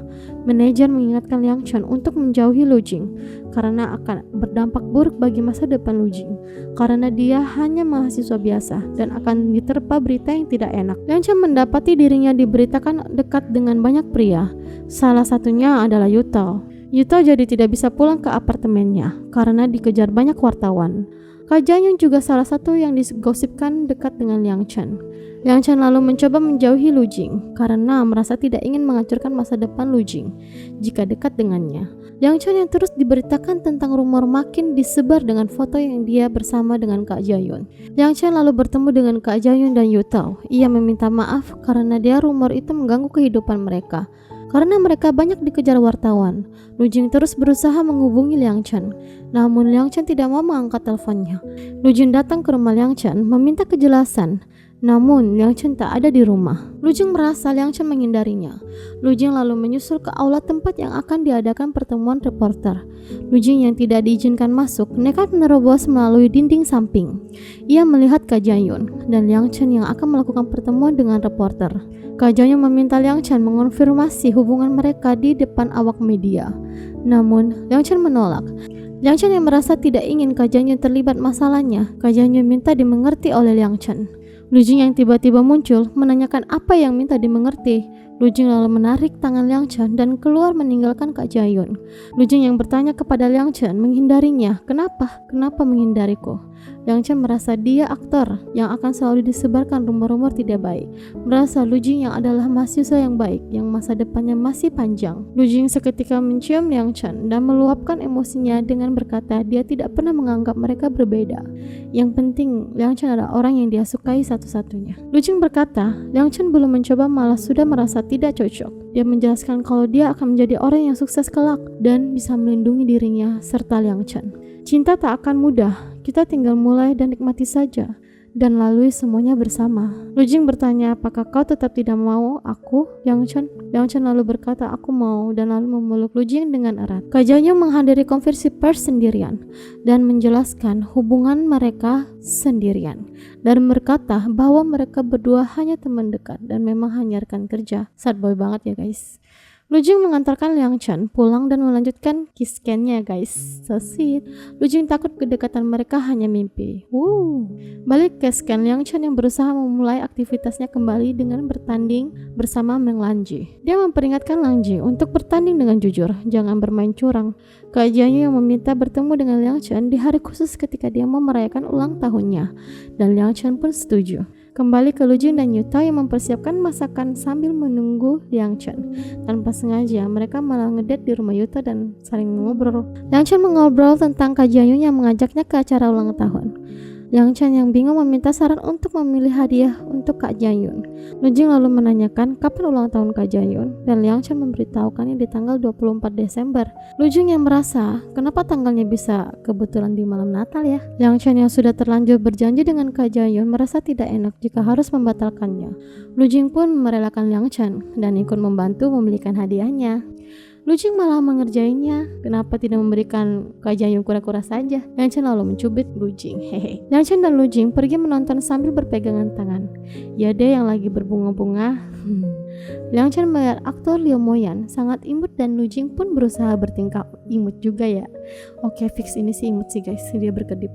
Manajer mengingatkan Liang Chen untuk menjauhi Lu Jing karena akan berdampak buruk bagi masa depan Lu Jing, karena dia hanya mahasiswa biasa dan akan diterpa berita yang tidak enak. Liang Chen mendapati dirinya diberitakan dekat dengan banyak pria. Salah satunya adalah Yutao. Yutao jadi tidak bisa pulang ke apartemennya karena dikejar banyak wartawan. Kak Jian Yun juga salah satu yang digosipkan dekat dengan Liang Chen. Liang Chen lalu mencoba menjauhi Lu Jing karena merasa tidak ingin menghancurkan masa depan Lu Jing jika dekat dengannya. Liang Chen yang terus diberitakan tentang rumor makin disebar dengan foto yang dia bersama dengan Kak Jian Yun. Liang Chen lalu bertemu dengan Kak Jian Yun dan Yutao. Ia meminta maaf karena dia rumor itu mengganggu kehidupan mereka. Karena mereka banyak dikejar wartawan, Lu Jing terus berusaha menghubungi Liang Chen. Namun Liang Chen tidak mau mengangkat teleponnya. Lu Jing datang ke rumah Liang Chen meminta kejelasan. Namun Liang Chen tak ada di rumah. Lu Jing merasa Liang Chen menghindarinya. Lu Jing lalu menyusul ke aula tempat yang akan diadakan pertemuan reporter. Lu Jing yang tidak diizinkan masuk nekat menerobos melalui dinding samping. Ia melihat Kak Jian Yun dan Liang Chen yang akan melakukan pertemuan dengan reporter. Kak Jian Yun meminta Liang Chen mengonfirmasi hubungan mereka di depan awak media. Namun Liang Chen menolak. Liang Chen yang merasa tidak ingin Kak Jian Yun terlibat masalahnya. Kak Jian Yun minta dimengerti oleh Liang Chen. Lu Jing yang tiba-tiba muncul menanyakan apa yang minta dimengerti. Lu Jing lalu menarik tangan Liang Chen dan keluar meninggalkan Kak Jian Yun. Lu Jing yang bertanya kepada Liang Chen menghindarinya. Kenapa? Kenapa menghindariku? Liang Chen merasa dia aktor yang akan selalu disebarkan rumor-rumor tidak baik. Merasa Lu Jing yang adalah mahasiswa yang baik, yang masa depannya masih panjang. Lu Jing seketika mencium Liang Chen dan meluapkan emosinya dengan berkata dia tidak pernah menganggap mereka berbeda. Yang penting, Liang Chen adalah orang yang dia sukai satu-satunya. Lu Jing berkata, Liang Chen belum mencoba malah sudah merasa tidak cocok. Dia menjelaskan kalau dia akan menjadi orang yang sukses kelak dan bisa melindungi dirinya serta Liang Chen. Cinta tak akan mudah, kita tinggal mulai dan nikmati saja dan lalui semuanya bersama. Lu Jing bertanya, apakah kau tetap tidak mau aku, Liang Chen? Liang Chen lalu berkata, aku mau, dan lalu memeluk Lu Jing dengan erat. Kak Jian Yun menghadiri konversi pers sendirian dan menjelaskan hubungan mereka sendirian dan berkata bahwa mereka berdua hanya teman dekat dan memang hanya rekan kerja. Sad boy banget ya guys. Lu Jing mengantarkan Liang Chen pulang dan melanjutkan kiss scan-nya guys. So sweet. Lu Jing takut kedekatan mereka hanya mimpi. Balik ke scan, Liang Chen yang berusaha memulai aktivitasnya kembali dengan bertanding bersama Meng Lanji. Dia memperingatkan Lanji untuk bertanding dengan jujur, jangan bermain curang. Kak Jian Yun yang meminta bertemu dengan Liang Chen di hari khusus ketika dia mau merayakan ulang tahunnya, dan Liang Chen pun setuju. Kembali ke Lu Jing dan Yutao yang mempersiapkan masakan sambil menunggu Liang Chen. Tanpa sengaja, mereka malah ngedate di rumah Yutao dan saling ngobrol. Liang Chen mengobrol tentang Kak Jian Yun yang mengajaknya ke acara ulang tahun. Liang Chen yang bingung meminta saran untuk memilih hadiah untuk Kak Jayun. Lu Jing lalu menanyakan kapan ulang tahun Kak Jayun dan Liang Chen memberitahukannya di tanggal 24 Desember. Lu Jing yang merasa kenapa tanggalnya bisa kebetulan di malam Natal ya. Liang Chen yang sudah terlanjur berjanji dengan Kak Jayun merasa tidak enak jika harus membatalkannya. Lu Jing pun merelakan Liang Chen dan ikut membantu membelikan hadiahnya. Lu Jing malah mengerjainya. Kenapa tidak memberikan Kak Jayun kura-kura saja? Liang Chen lalu mencubit Lu Jing. Hehe. Liang Chen dan Lu Jing pergi menonton sambil berpegangan tangan. Ya deh yang lagi berbunga-bunga. Liang Chen melihat aktor Liu Moyan sangat imut dan Lu Jing pun berusaha bertingkah imut juga ya. Oke, fix ini sih imut sih guys, dia berkedip.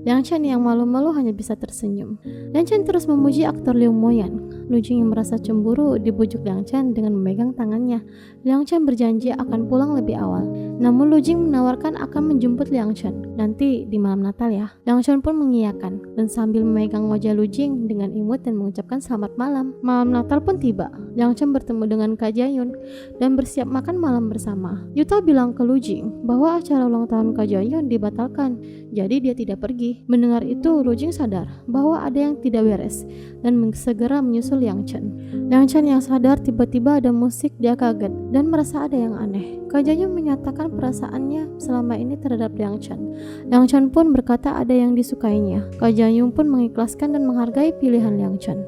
Liang Chen yang malu-malu hanya bisa tersenyum. Liang Chen terus memuji aktor Liu Moyan. Lu Jing yang merasa cemburu dibujuk Liang Chen dengan memegang tangannya. Liang Chen berjanji akan pulang lebih awal. Namun Lu Jing menawarkan akan menjemput Liang Chen nanti di malam Natal ya. Liang Chen pun mengiyakan dan sambil memegang wajah Lu Jing dengan imut dan mengucapkan selamat malam. Malam Natal pun tiba. Liang Chen bertemu dengan Kak Jayun dan bersiap makan malam bersama. Yuta bilang ke Lu Jing bahwa acara ulang tahun Kak Jayun dibatalkan, jadi dia tidak pergi. Mendengar itu, Lu Jing sadar bahwa ada yang tidak beres dan segera menyusul Liang Chen. Liang Chen yang sadar tiba-tiba ada musik, dia kaget dan merasa ada yang aneh. Kak Jayun menyatakan perasaannya selama ini terhadap Liang Chen. Liang Chen pun berkata ada yang disukainya. Kak Jayun pun mengikhlaskan dan menghargai pilihan Liang Chen.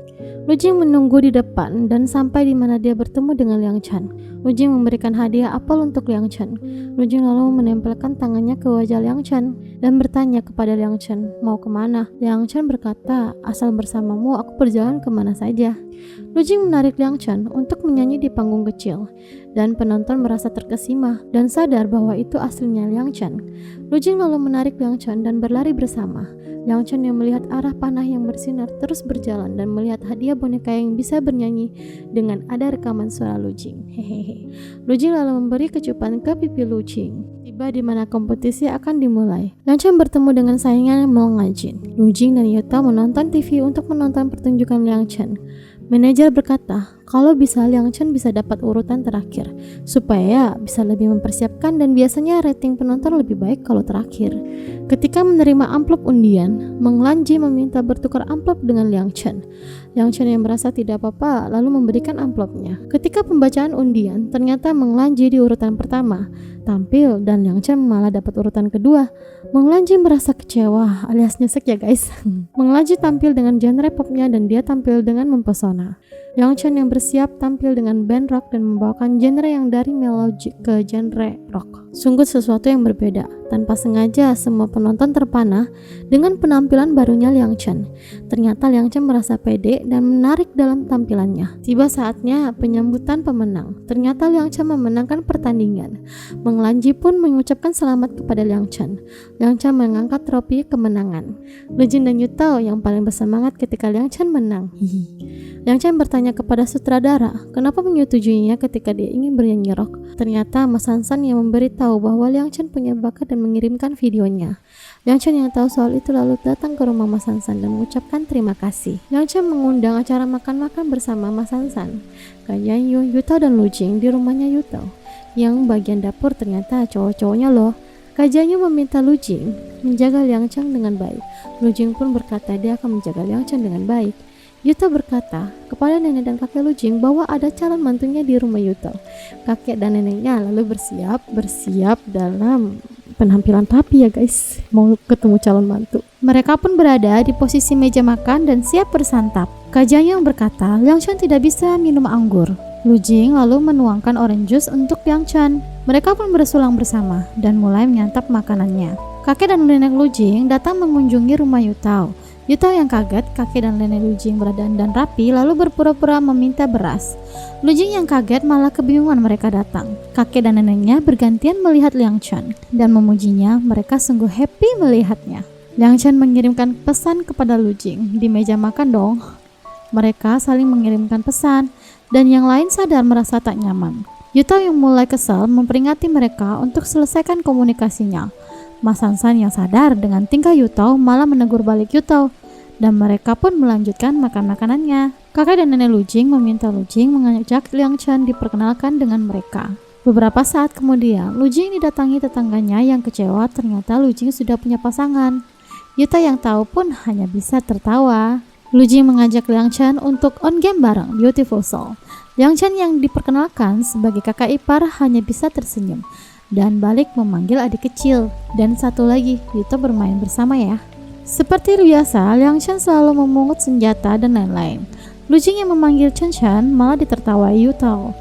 Lu Jing menunggu di depan dan sampai di mana dia bertemu dengan Liang Chen. Lu Jing memberikan hadiah apel untuk Liang Chen. Lu Jing lalu menempelkan tangannya ke wajah Liang Chen dan bertanya kepada Liang Chen, mau kemana? Liang Chen berkata, asal bersamamu aku berjalan kemana saja. Lu Jing menarik Liang Chen untuk menyanyi di panggung kecil dan penonton merasa terkesima dan sadar bahwa itu aslinya Liang Chen. Lu Jing lalu menarik Liang Chen dan berlari bersama. Liang Chen yang melihat arah panah yang bersinar terus berjalan dan melihat hadiah boneka yang bisa bernyanyi dengan ada rekaman suara Lu Jing. Hehehe. Lu Jing lalu memberi kecupan ke pipi Lu Jing. Tiba di mana kompetisi akan dimulai. Liang Chen bertemu dengan saingannya Meng Jin. Lu Jing dan Yuta menonton TV untuk menonton pertunjukan Liang Chen. Manajer berkata, kalau bisa Liang Chen bisa dapat urutan terakhir, supaya bisa lebih mempersiapkan dan biasanya rating penonton lebih baik kalau terakhir. Ketika menerima amplop undian, Meng Lanji meminta bertukar amplop dengan Liang Chen. Liang Chen yang merasa tidak apa-apa lalu memberikan amplopnya. Ketika pembacaan undian, ternyata Meng Lanji di urutan pertama tampil dan Liang Chen malah dapat urutan kedua. Meng Lanji merasa kecewa alias nyesek ya guys. Meng Lanji tampil dengan genre popnya dan dia tampil dengan mempesona. Liang Chen yang bersiap tampil dengan band rock dan membawakan genre yang dari melodi ke genre rock. Sungguh sesuatu yang berbeda. Tanpa sengaja semua penonton terpana dengan penampilan barunya Liang Chen. Ternyata Liang Chen merasa pede dan menarik dalam tampilannya. Tiba saatnya penyambutan pemenang. Ternyata Liang Chen memenangkan pertandingan. Meng Lanji pun mengucapkan selamat kepada Liang Chen. Liang Chen mengangkat trofi kemenangan. Lu Jing dan Yuta yang paling bersemangat ketika Liang Chen menang. Liang Chen bertanya kepada sutradara, kenapa menyetujuinya ketika dia ingin bernyanyi rock. Ternyata Mas Sansan yang memberitahu bahwa Liang Chen punya bakat dan mengirimkan videonya. Liang Chen yang tahu soal itu lalu datang ke rumah Mas Sansan dan mengucapkan terima kasih. Liang Chen mengundang acara makan-makan bersama Mas Sansan, Kak Jayun, Yuta dan Lu Jing di rumahnya Yuta. Yang bagian dapur ternyata cowok-cowoknya loh. Kak Jayun meminta Lu Jing menjaga Liang Chen dengan baik. Lu Jing pun berkata dia akan menjaga Liang Chen dengan baik. Yuta berkata kepada nenek dan kakek Lu Jing bahwa ada calon mantunya di rumah Yuta. Kakek dan neneknya lalu bersiap dalam penampilan rapi ya guys, mau ketemu calon mantu. Mereka pun berada di posisi meja makan dan siap bersantap. Kak Jayun berkata Liang Chen tidak bisa minum anggur. Lu Jing lalu menuangkan orange juice untuk Liang Chen. Mereka pun bersulang bersama dan mulai menyantap makanannya. Kakek dan nenek Lu Jing datang mengunjungi rumah Yuta. Yuta yang kaget, kakek dan nenek Lu Jing berdandan rapi lalu berpura-pura meminta beras. Lu Jing yang kaget malah kebingungan mereka datang. Kakek dan neneknya bergantian melihat Liang Chen dan memujinya, mereka sungguh happy melihatnya. Liang Chen mengirimkan pesan kepada Lu Jing, di meja makan dong. Mereka saling mengirimkan pesan dan yang lain sadar merasa tak nyaman. Yuta yang mulai kesal memperingati mereka untuk selesaikan komunikasinya. Mas Sansan yang sadar dengan tingkah Yuta malah menegur balik Yuta dan mereka pun melanjutkan makan makanannya. Kakek dan nenek Lu Jing meminta Lu Jing mengajak Liang Chen diperkenalkan dengan mereka. Beberapa saat kemudian, Lu Jing didatangi tetangganya yang kecewa ternyata Lu Jing sudah punya pasangan. Yuta yang tahu pun hanya bisa tertawa. Lu Jing mengajak Liang Chen untuk on game bareng Beautiful Soul. Liang Chen yang diperkenalkan sebagai kakak ipar hanya bisa tersenyum dan balik memanggil adik kecil. Dan satu lagi, Yuta bermain bersama ya. Seperti biasa, Liang Chen selalu memungut senjata dan lain-lain. Lu Jing yang memanggil Chen Chen malah ditertawai Yuta.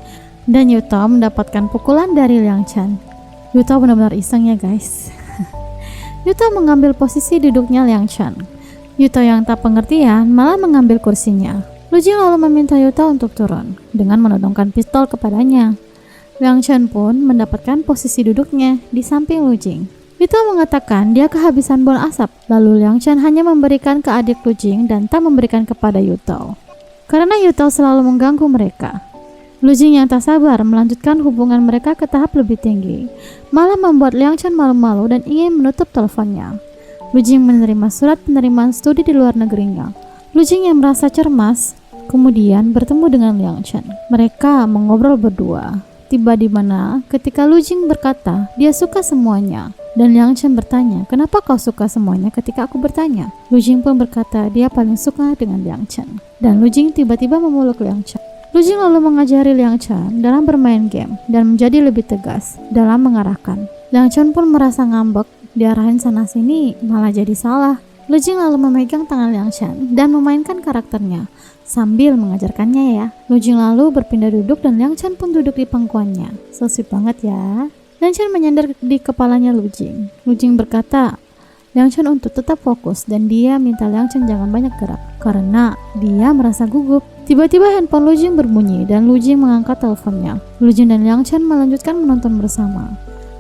Dan Yuta mendapatkan pukulan dari Liang Chen. Yuta benar-benar iseng ya guys. Yuta mengambil posisi duduknya Liang Chen. Yuta yang tak pengertian malah mengambil kursinya. Lu Jing lalu meminta Yuta untuk turun dengan menodongkan pistol kepadanya. Liang Chen pun mendapatkan posisi duduknya di samping Lu Jing. Yuta mengatakan dia kehabisan bon asap, lalu Liang Chen hanya memberikan ke adik Lu Jing dan tak memberikan kepada Yuta. Karena Yuta selalu mengganggu mereka. Lu Jing yang tak sabar melanjutkan hubungan mereka ke tahap lebih tinggi, malah membuat Liang Chen malu-malu dan ingin menutup teleponnya. Lu Jing menerima surat penerimaan studi di luar negerinya. Lu Jing yang merasa cermas, kemudian bertemu dengan Liang Chen. Mereka mengobrol berdua. Tiba di mana ketika Lu Jing berkata dia suka semuanya, dan Liang Chen bertanya, kenapa kau suka semuanya ketika aku bertanya? Lu Jing pun berkata dia paling suka dengan Liang Chen. Dan Lu Jing tiba-tiba memeluk Liang Chen. Lu Jing lalu mengajari Liang Chen dalam bermain game dan menjadi lebih tegas dalam mengarahkan. Liang Chen pun merasa ngambek, diarahin sana sini malah jadi salah. Lu Jing lalu memegang tangan Liang Chen dan memainkan karakternya sambil mengajarkannya ya. Lu Jing lalu berpindah duduk dan Liang Chen pun duduk di pangkuannya. So sweet banget ya. Liang Chen menyandar di kepalanya Lu Jing. Lu Jing berkata Liang Chen untuk tetap fokus dan dia minta Liang Chen jangan banyak gerak karena dia merasa gugup. Tiba-tiba handphone Lu Jing berbunyi dan Lu Jing mengangkat teleponnya. Lu Jing dan Liang Chen melanjutkan menonton bersama.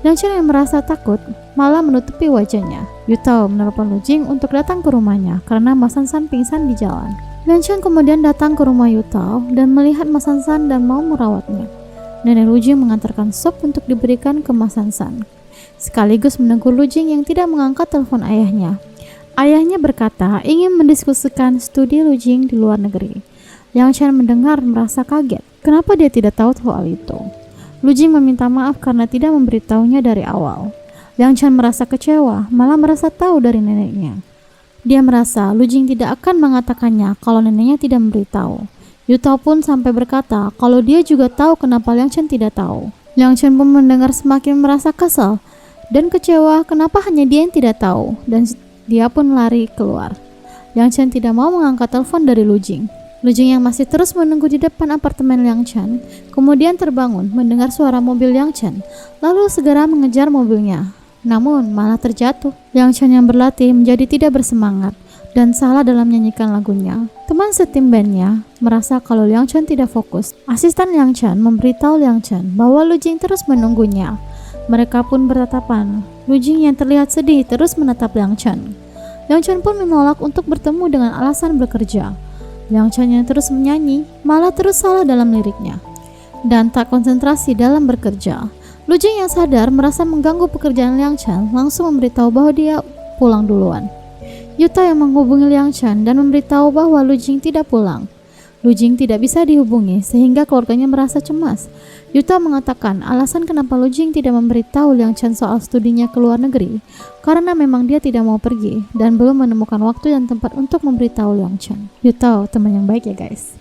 Liang Chen yang merasa takut malah menutupi wajahnya. Yuta menelpon Lu Jing untuk datang ke rumahnya karena Mas Sansan pingsan di jalan. Liang Chen kemudian datang ke rumah Yuta dan melihat Mas Sansan dan mau merawatnya. Nenek Lu Jing mengantarkan sup untuk diberikan ke Mas Sansan, sekaligus menegur Lu Jing yang tidak mengangkat telepon ayahnya. Ayahnya berkata ingin mendiskusikan studi Lu Jing di luar negeri. Liang Chen mendengar merasa kaget. Kenapa dia tidak tahu soal itu? Lu Jing meminta maaf karena tidak memberitahunya dari awal. Liang Chen merasa kecewa, malah merasa tahu dari neneknya. Dia merasa Lu Jing tidak akan mengatakannya kalau neneknya tidak memberitahu. Yuta pun sampai berkata kalau dia juga tahu kenapa Liang Chen tidak tahu. Liang Chen pun mendengar semakin merasa kesal dan kecewa kenapa hanya dia yang tidak tahu, dan dia pun lari keluar. Liang Chen tidak mau mengangkat telepon dari Lu Jing. Lu Jing yang masih terus menunggu di depan apartemen Liang Chen kemudian terbangun mendengar suara mobil Liang Chen, lalu segera mengejar mobilnya. Namun malah terjatuh. Liang Chen yang berlatih menjadi tidak bersemangat dan salah dalam menyanyikan lagunya. Teman setim bandnya merasa kalau Liang Chen tidak fokus. Asisten Liang Chen memberitahu Liang Chen bahwa Lu Jing terus menunggunya. Mereka pun bertatapan. Lu Jing yang terlihat sedih terus menatap Liang Chen. Liang Chen pun menolak untuk bertemu dengan alasan bekerja. Liang Chen yang terus menyanyi malah terus salah dalam liriknya dan tak konsentrasi dalam bekerja. Lu Jing yang sadar merasa mengganggu pekerjaan Liang Chen langsung memberitahu bahwa dia pulang duluan. Yuta yang menghubungi Liang Chen dan memberitahu bahwa Lu Jing tidak pulang. Lu Jing tidak bisa dihubungi sehingga keluarganya merasa cemas. Yuta mengatakan alasan kenapa Lu Jing tidak memberitahu Liang Chen soal studinya ke luar negeri karena memang dia tidak mau pergi dan belum menemukan waktu dan tempat untuk memberitahu Liang Chen. Yuta teman yang baik ya guys.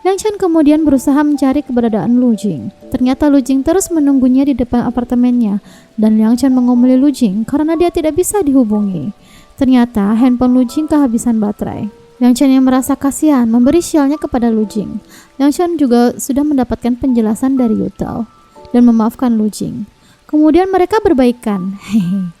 Liang Chen kemudian berusaha mencari keberadaan Lu Jing. Ternyata Lu Jing terus menunggunya di depan apartemennya dan Liang Chen mengomeli Lu Jing karena dia tidak bisa dihubungi. Ternyata handphone Lu Jing kehabisan baterai. Liang Chen yang merasa kasihan memberi sialnya kepada Lu Jing. Liang Chen juga sudah mendapatkan penjelasan dari Yuta dan memaafkan Lu Jing. Kemudian mereka berbaikan.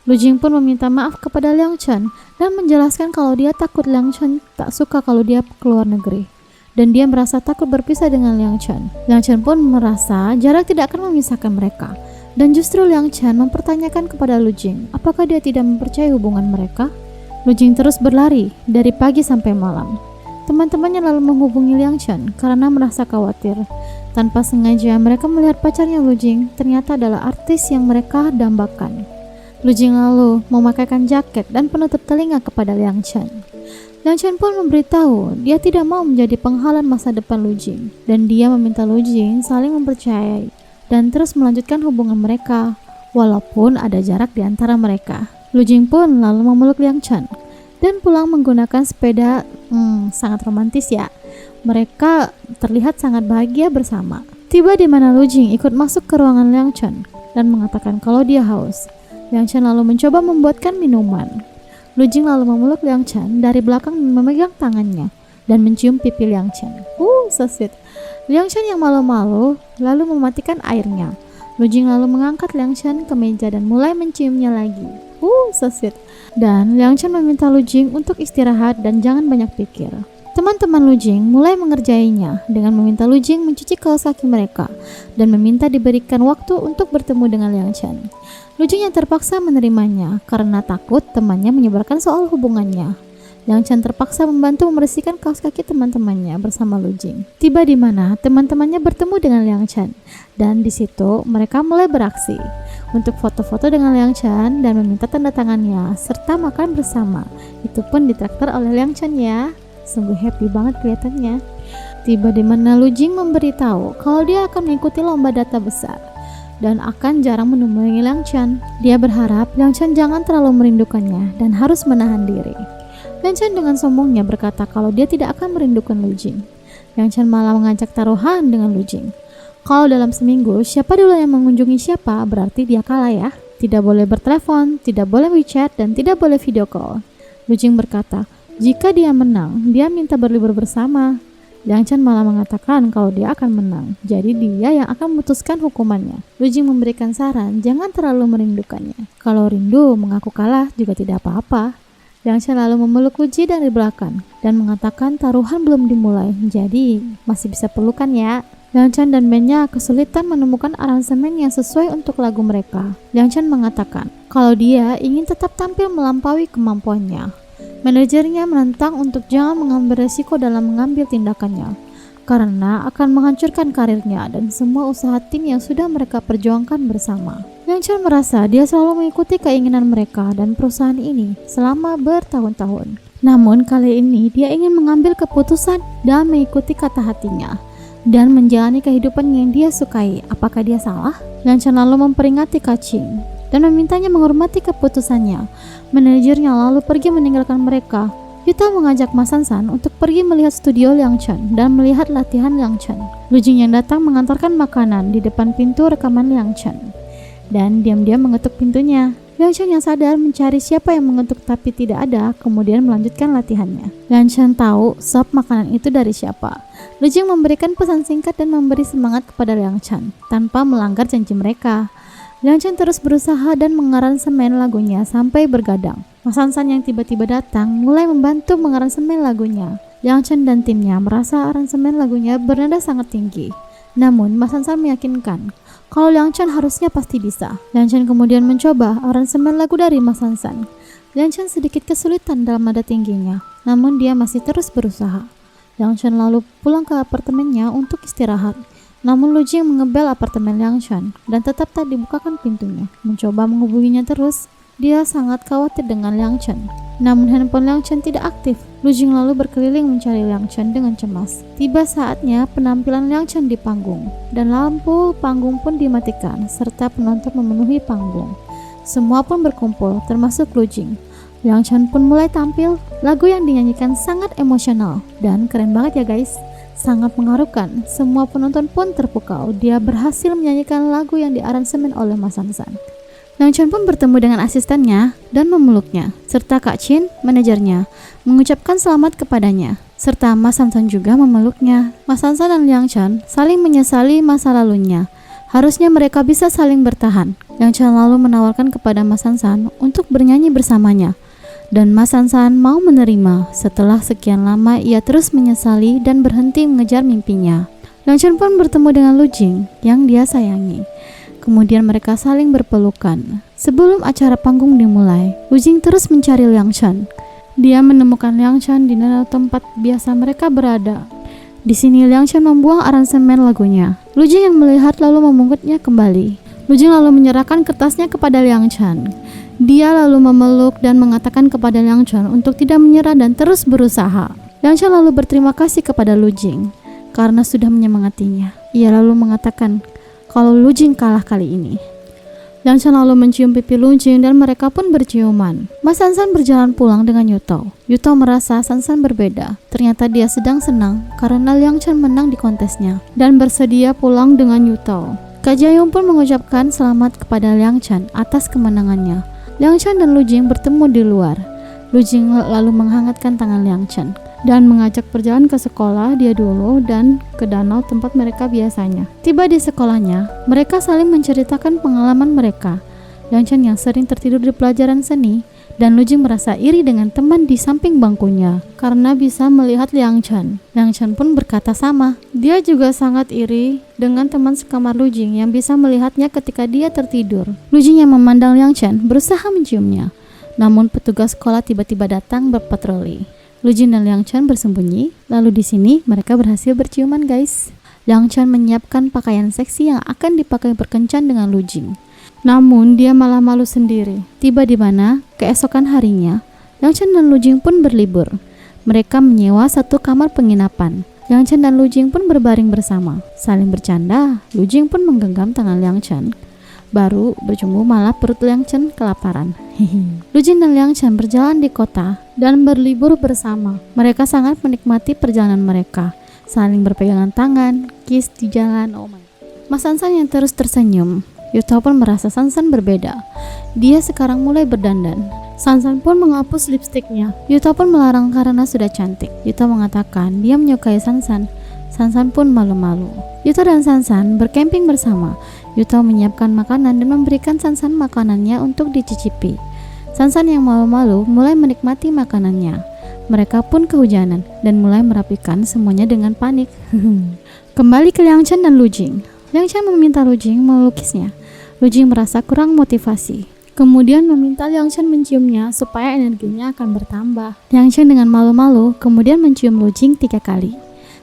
Lu Jing pun meminta maaf kepada Liang Chen dan menjelaskan kalau dia takut Liang Chen tak suka kalau dia keluar negeri. Dan dia merasa takut berpisah dengan Liang Chen. Liang Chen pun merasa jarak tidak akan memisahkan mereka. Dan justru Liang Chen mempertanyakan kepada Lu Jing apakah dia tidak mempercayai hubungan mereka. Lu Jing terus berlari dari pagi sampai malam. Teman-temannya lalu menghubungi Liang Chen karena merasa khawatir. Tanpa sengaja mereka melihat pacarnya Lu Jing ternyata adalah artis yang mereka dambakan. Lu Jing lalu memakaikan jaket dan penutup telinga kepada Liang Chen. Liang Chen pun memberitahu dia tidak mau menjadi penghalang masa depan Lu Jing dan dia meminta Lu Jing saling mempercayai dan terus melanjutkan hubungan mereka walaupun ada jarak di antara mereka. Lu Jing pun lalu memeluk Liang Chen. dan pulang menggunakan sepeda. Sangat romantis ya. Mereka terlihat sangat bahagia bersama. Tiba di mana Lu Jing ikut masuk ke ruangan Liang Chen dan mengatakan kalau dia haus. Liang Chen lalu mencoba membuatkan minuman. Lu Jing lalu memeluk Liang Chen dari belakang dan memegang tangannya dan mencium pipi Liang Chen. So sweet. Liang Chen yang malu-malu lalu mematikan airnya. Lu Jing lalu mengangkat Liang Chen ke meja dan mulai menciumnya lagi. So sweet. Dan Liang Chen meminta Lu Jing untuk istirahat dan jangan banyak pikir. Teman-teman Lu Jing mulai mengerjainya dengan meminta Lu Jing mencuci kaos kaki mereka dan meminta diberikan waktu untuk bertemu dengan Liang Chen. Lu Jing yang terpaksa menerimanya karena takut temannya menyebarkan soal hubungannya. Liang Chen terpaksa membantu membersihkan kaos kaki teman-temannya bersama Lu Jing. Tiba di mana teman-temannya bertemu dengan Liang Chen dan di situ mereka mulai beraksi untuk foto-foto dengan Liang Chen dan meminta tanda tangannya serta makan bersama. Itu pun ditraktir oleh Liang Chen ya. Sungguh happy banget kelihatannya. Tiba di mana Lu Jing memberitahu kalau dia akan mengikuti lomba data besar dan akan jarang menemui Liang Chen. Dia berharap Liang Chen jangan terlalu merindukannya dan harus menahan diri. Liang Chen dengan sombongnya berkata kalau dia tidak akan merindukan Lu Jing. Liang Chen malah mengajak taruhan dengan Lu Jing. Kalau dalam seminggu siapa dulu yang mengunjungi siapa, berarti dia kalah ya. Tidak boleh bertelepon, tidak boleh WeChat, dan tidak boleh video call. Lu Jing berkata, jika dia menang, dia minta berlibur bersama. Liang Chen malah mengatakan kalau dia akan menang, jadi dia yang akan memutuskan hukumannya. Lu Jing memberikan saran jangan terlalu merindukannya. Kalau rindu, mengaku kalah juga tidak apa-apa. Liang Chen lalu memeluk Lu Jing dari belakang dan mengatakan taruhan belum dimulai, jadi masih bisa pelukan ya. Liang Chen dan bandnya kesulitan menemukan aransemen yang sesuai untuk lagu mereka. Liang Chen mengatakan kalau dia ingin tetap tampil melampaui kemampuannya. Manajernya menentang untuk jangan mengambil resiko dalam mengambil tindakannya karena akan menghancurkan karirnya dan semua usaha tim yang sudah mereka perjuangkan bersama. Liang Chen merasa dia selalu mengikuti keinginan mereka dan perusahaan ini selama bertahun-tahun. Namun kali ini dia ingin mengambil keputusan dan mengikuti kata hatinya dan menjalani kehidupan yang dia sukai. Apakah dia salah? Liang Chen lalu memperingati Kaching dan memintanya menghormati keputusannya. Manajernya lalu pergi meninggalkan mereka. Yuta mengajak Ma Sansan untuk pergi melihat studio Liang Chen dan melihat latihan Liang Chen. Lu Jing yang datang mengantarkan makanan di depan pintu rekaman Liang Chen dan diam-diam mengetuk pintunya. Liang Chen yang sadar mencari siapa yang mengetuk tapi tidak ada, kemudian melanjutkan latihannya. Liang Chen tahu sop makanan itu dari siapa. Lu Jing memberikan pesan singkat dan memberi semangat kepada Liang Chen tanpa melanggar janji mereka. Liang Chen terus berusaha dan mengaransemen lagunya sampai bergadang. Ma Sansan yang tiba-tiba datang mulai membantu mengaransemen lagunya. Liang Chen dan timnya merasa aransemen lagunya bernada sangat tinggi. Namun Ma Sansan meyakinkan kalau Liang Chen harusnya pasti bisa. Liang Chen kemudian mencoba aransemen lagu dari Ma Sansan. Liang Chen sedikit kesulitan dalam nada tingginya, namun dia masih terus berusaha. Liang Chen lalu pulang ke apartemennya untuk istirahat. Namun Lu Jing mengebel apartemen Liang Chen dan tetap tak dibukakan pintunya. Mencoba menghubunginya terus, dia sangat khawatir dengan Liang Chen. Namun handphone Liang Chen tidak aktif. Lu Jing lalu berkeliling mencari Liang Chen dengan cemas. Tiba saatnya penampilan Liang Chen di panggung dan lampu panggung pun dimatikan serta penonton memenuhi panggung. Semua pun berkumpul termasuk Lu Jing. Liang Chen pun mulai tampil. Lagu yang dinyanyikan sangat emosional dan keren banget ya guys. Sangat mengharukan, semua penonton pun terpukau. Dia berhasil menyanyikan lagu yang diaransemen oleh Ma Sansan. Liang Chen pun bertemu dengan asistennya dan memeluknya, serta Kak Chin, manajernya, mengucapkan selamat kepadanya, serta Ma Sansan juga memeluknya. Ma Sansan dan Liang Chen saling menyesali masa lalunya. Harusnya mereka bisa saling bertahan. Liang Chen lalu menawarkan kepada Ma Sansan untuk bernyanyi bersamanya. Dan Ma Sansan mau menerima. Setelah sekian lama ia terus menyesali dan berhenti mengejar mimpinya. Liang Chen pun bertemu dengan Lu Jing yang dia sayangi. Kemudian mereka saling berpelukan. Sebelum acara panggung dimulai, Lu Jing terus mencari Liang Chen. Dia menemukan Liang Chen di tempat biasa mereka berada. Di sini Liang Chen membuang aransemen lagunya. Lu Jing yang melihat lalu memungkutnya kembali. Lu Jing lalu menyerahkan kertasnya kepada Liang Chen. Dia lalu memeluk dan mengatakan kepada Liang Chen untuk tidak menyerah dan terus berusaha. Liang Chen lalu berterima kasih kepada Lu Jing karena sudah menyemangatinya. Ia lalu mengatakan kalau Lu Jing kalah kali ini. Liang Chen lalu mencium pipi Lu Jing dan mereka pun berciuman. Mas Sansan berjalan pulang dengan Yutao. Yutao merasa Sansan berbeda. Ternyata dia sedang senang karena Liang Chen menang di kontesnya dan bersedia pulang dengan Yutao. Kak Jaehyung pun mengucapkan selamat kepada Liang Chen atas kemenangannya. Liang Chen dan Lu Jing bertemu di luar. Lu Jing lalu menghangatkan tangan Liang Chen dan mengajak berjalan ke sekolah dia dulu dan ke danau tempat mereka biasanya. Tiba di sekolahnya, mereka saling menceritakan pengalaman mereka. Liang Chen yang sering tertidur di pelajaran seni dan Lu Jing merasa iri dengan teman di samping bangkunya karena bisa melihat Liang Chen. Liang Chen pun berkata sama. Dia juga sangat iri dengan teman sekamar Lu Jing yang bisa melihatnya ketika dia tertidur. Lu Jing yang memandang Liang Chen berusaha menciumnya. Namun petugas sekolah tiba-tiba datang berpatroli. Lu Jing dan Liang Chen bersembunyi, lalu di sini mereka berhasil berciuman guys. Liang Chen menyiapkan pakaian seksi yang akan dipakai berkencan dengan Lu Jing. Namun dia malah malu sendiri. Tiba di mana keesokan harinya, Liang Chen dan Lu Jing pun berlibur. Mereka menyewa satu kamar penginapan. Liang Chen dan Lu Jing pun berbaring bersama. Saling bercanda, Lu Jing pun menggenggam tangan Liang Chen. Baru berjumpa malah perut Liang Chen kelaparan. Lu Jing dan Liang Chen berjalan di kota dan berlibur bersama. Mereka sangat menikmati perjalanan mereka. Saling berpegangan tangan, kiss di jalan. Oh my. Mas Sansan yang terus tersenyum. Yutao pun merasa Sansan berbeda. Dia sekarang mulai berdandan. Sansan pun menghapus lipstiknya. Yutao pun melarang karena sudah cantik. Yutao mengatakan dia menyukai Sansan. Sansan pun malu-malu. Yutao dan Sansan bercamping bersama. Yutao menyiapkan makanan dan memberikan Sansan makanannya untuk dicicipi. Sansan yang malu-malu mulai menikmati makanannya. Mereka pun kehujanan dan mulai merapikan semuanya dengan panik. Kembali ke Liang Chen dan Lu Jing. Liang Chen meminta Lu Jing melukisnya. Lu Jing merasa kurang motivasi. Kemudian meminta Liang Chen menciumnya supaya energinya akan bertambah. Liang Chen dengan malu-malu kemudian mencium Lu Jing 3 kali.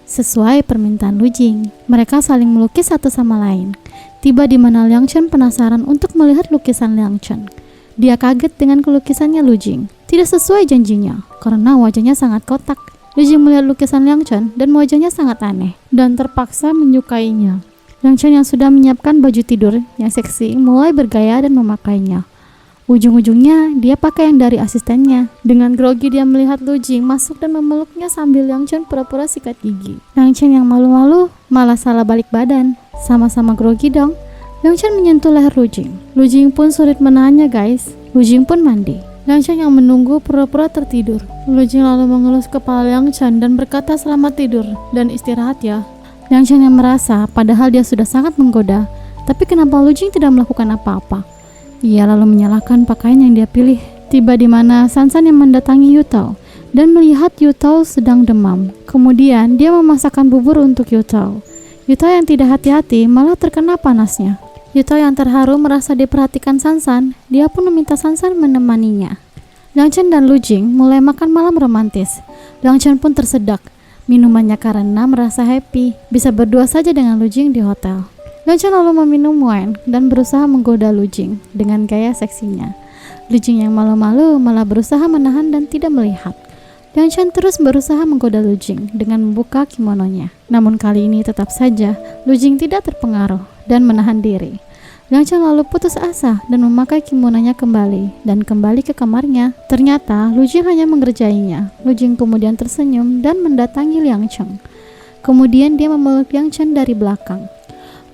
Sesuai permintaan Lu Jing, mereka saling melukis satu sama lain. Tiba di mana Liang Chen penasaran untuk melihat lukisan Liang Chen. Dia kaget dengan kelukisannya Lu Jing. Tidak sesuai janjinya karena wajahnya sangat kotak. Lu Jing melihat lukisan Liang Chen dan wajahnya sangat aneh dan terpaksa menyukainya. Liang Chen yang sudah menyiapkan baju tidur yang seksi mulai bergaya dan memakainya. Ujung-ujungnya dia pakai yang dari asistennya. Dengan grogi dia melihat Lu Jing masuk dan memeluknya sambil Liang Chen pura-pura sikat gigi. Liang Chen yang malu-malu malah salah balik badan. Sama-sama grogi dong. Liang Chen menyentuh leher Lu Jing. Lu Jing pun sulit menahannya guys. Lu Jing pun mandi. Liang Chen yang menunggu pura-pura tertidur. Lu Jing lalu mengelus kepala Liang Chen dan berkata selamat tidur dan istirahat ya. Liang Chen yang merasa padahal dia sudah sangat menggoda. Tapi kenapa Lu Jing tidak melakukan apa-apa? Ia lalu menyalahkan pakaian yang dia pilih. Tiba di mana Sansan yang mendatangi Yutao dan melihat Yutao sedang demam. Kemudian dia memasakkan bubur untuk Yutao. Yutao yang tidak hati-hati malah terkena panasnya. Yutao yang terharu merasa diperhatikan Sansan. Dia pun meminta Sansan menemaninya. Liang Chen dan Lu Jing mulai makan malam romantis. Liang Chen pun tersedak minumannya karena merasa happy bisa berdua saja dengan Lu Jing di hotel. Liang Chen lalu meminum wine dan berusaha menggoda Lu Jing dengan gaya seksinya. Lu Jing yang malu-malu malah berusaha menahan dan tidak melihat. Liang Chen terus berusaha menggoda Lu Jing dengan membuka kimononya. Namun kali ini tetap saja Lu Jing tidak terpengaruh dan menahan diri. Liang Chen lalu putus asa dan memakai kimononya kembali dan kembali ke kamarnya. Ternyata Lu Jing hanya mengerjainya. Lu Jing kemudian tersenyum dan mendatangi Liang Chen. Kemudian dia memeluk Liang Chen dari belakang.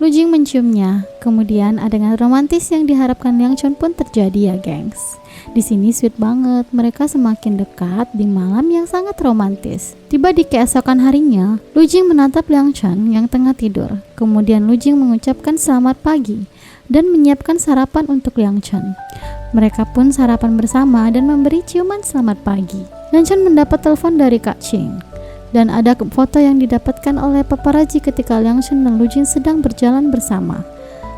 Lu Jing menciumnya. Kemudian adegan romantis yang diharapkan Liang Chen pun terjadi ya gengs. Di sini sweet banget, mereka semakin dekat di malam yang sangat romantis. Tiba di keesokan harinya, Lu Jing menatap Liang Chen yang tengah tidur. Kemudian Lu Jing mengucapkan selamat pagi dan menyiapkan sarapan untuk Liang Chen. Mereka pun sarapan bersama dan memberi ciuman selamat pagi. Liang Chen mendapat telepon dari Kak Qing. Dan ada foto yang didapatkan oleh paparazi ketika Liang Chen dan Lu Jing sedang berjalan bersama.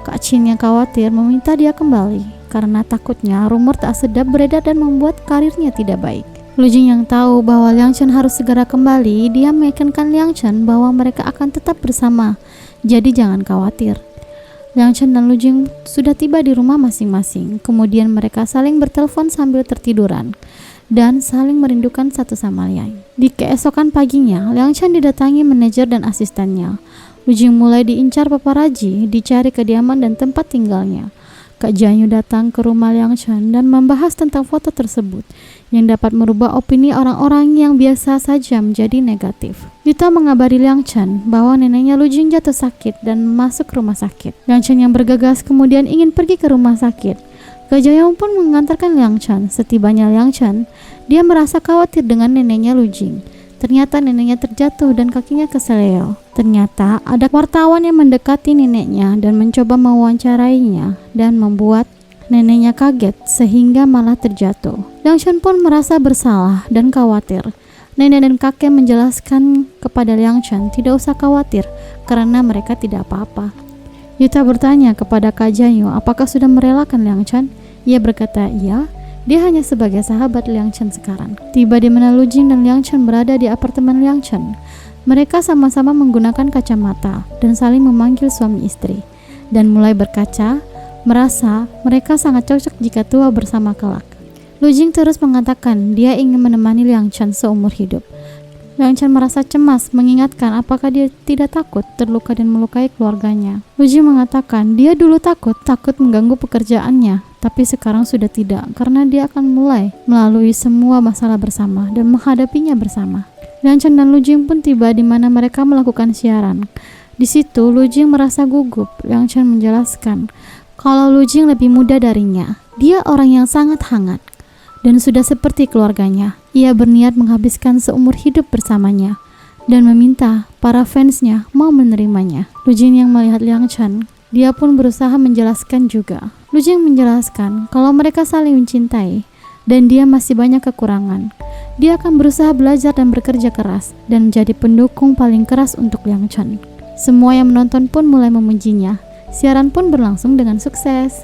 Kak Qing yang khawatir meminta dia kembali karena takutnya rumor tak sedap beredar dan membuat karirnya tidak baik. Lu Jing yang tahu bahwa Liang Chen harus segera kembali, dia meyakinkan Liang Chen bahwa mereka akan tetap bersama. Jadi jangan khawatir. Liang Chen dan Lu Jing sudah tiba di rumah masing-masing. Kemudian mereka saling bertelepon sambil tertiduran dan saling merindukan satu sama lain. Di keesokan paginya, Liang Chen didatangi manajer dan asistennya. Lu Jing mulai diincar paparazi, dicari kediaman dan tempat tinggalnya. Kak Janyu datang ke rumah Liang Chen dan membahas tentang foto tersebut yang dapat merubah opini orang-orang yang biasa saja menjadi negatif. Yuta mengabari Liang Chen bahwa neneknya Lu Jing jatuh sakit dan masuk rumah sakit. Liang Chen yang bergegas kemudian ingin pergi ke rumah sakit. Kak Janyu pun mengantarkan Liang Chen. Setibanya Liang Chen, dia merasa khawatir dengan neneknya Lu Jing. Ternyata neneknya terjatuh dan kakinya keseleo. Ternyata ada wartawan yang mendekati neneknya dan mencoba mewawancarainya dan membuat neneknya kaget sehingga malah terjatuh. Liang Chen pun merasa bersalah dan khawatir. Nenek dan kakek menjelaskan kepada Liang Chen tidak usah khawatir karena mereka tidak apa-apa. Yuta bertanya kepada Kak Janyu apakah sudah merelakan Liang Chen. Ia berkata iya. Dia hanya sebagai sahabat Liang Chen sekarang. Tiba di mana Lu Jing dan Liang Chen berada di apartemen Liang Chen. Mereka sama-sama menggunakan kacamata dan saling memanggil suami istri. Dan mulai berkaca, merasa mereka sangat cocok jika tua bersama kelak. Lu Jing terus mengatakan dia ingin menemani Liang Chen seumur hidup. Liang Chen merasa cemas mengingatkan apakah dia tidak takut terluka dan melukai keluarganya. Lu Jing mengatakan dia dulu takut mengganggu pekerjaannya, tapi sekarang sudah tidak karena dia akan mulai melalui semua masalah bersama dan menghadapinya bersama. Liang Chen dan Lu Jing pun tiba di mana mereka melakukan siaran. Di situ Lu Jing merasa gugup. Liang Chen menjelaskan kalau Lu Jing lebih muda darinya. Dia orang yang sangat hangat dan sudah seperti keluarganya. Ia berniat menghabiskan seumur hidup bersamanya dan meminta para fansnya mau menerimanya. Lu Jing yang melihat Liang Chen, dia pun berusaha menjelaskan juga. Lu Jing menjelaskan kalau mereka saling mencintai dan dia masih banyak kekurangan. Dia akan berusaha belajar dan bekerja keras dan menjadi pendukung paling keras untuk Liang Chen. Semua yang menonton pun mulai memujinya. Siaran pun berlangsung dengan sukses.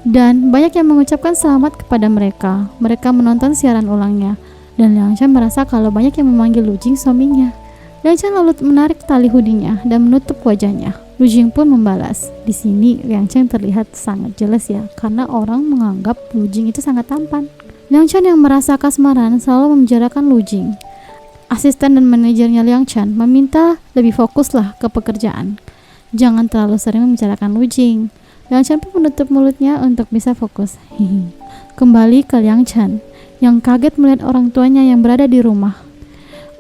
Dan banyak yang mengucapkan selamat kepada mereka. Mereka menonton siaran ulangnya. Dan Liang Chen merasa kalau banyak yang memanggil Lu Jing suaminya. Liang Chen lalu menarik tali hoodie-nya dan menutup wajahnya. Lu Jing pun membalas. Di sini Liang Chen terlihat sangat jelas ya, karena orang menganggap Lu Jing itu sangat tampan. Liang Chen yang merasa kasmaran selalu memenjarakan Lu Jing. Asisten dan manajernya Liang Chen meminta lebih fokuslah ke pekerjaan. Jangan terlalu sering membicarakan Lu Jing. Liang Chen pun menutup mulutnya untuk bisa fokus. Kembali ke Liang Chen yang kaget melihat orang tuanya yang berada di rumah.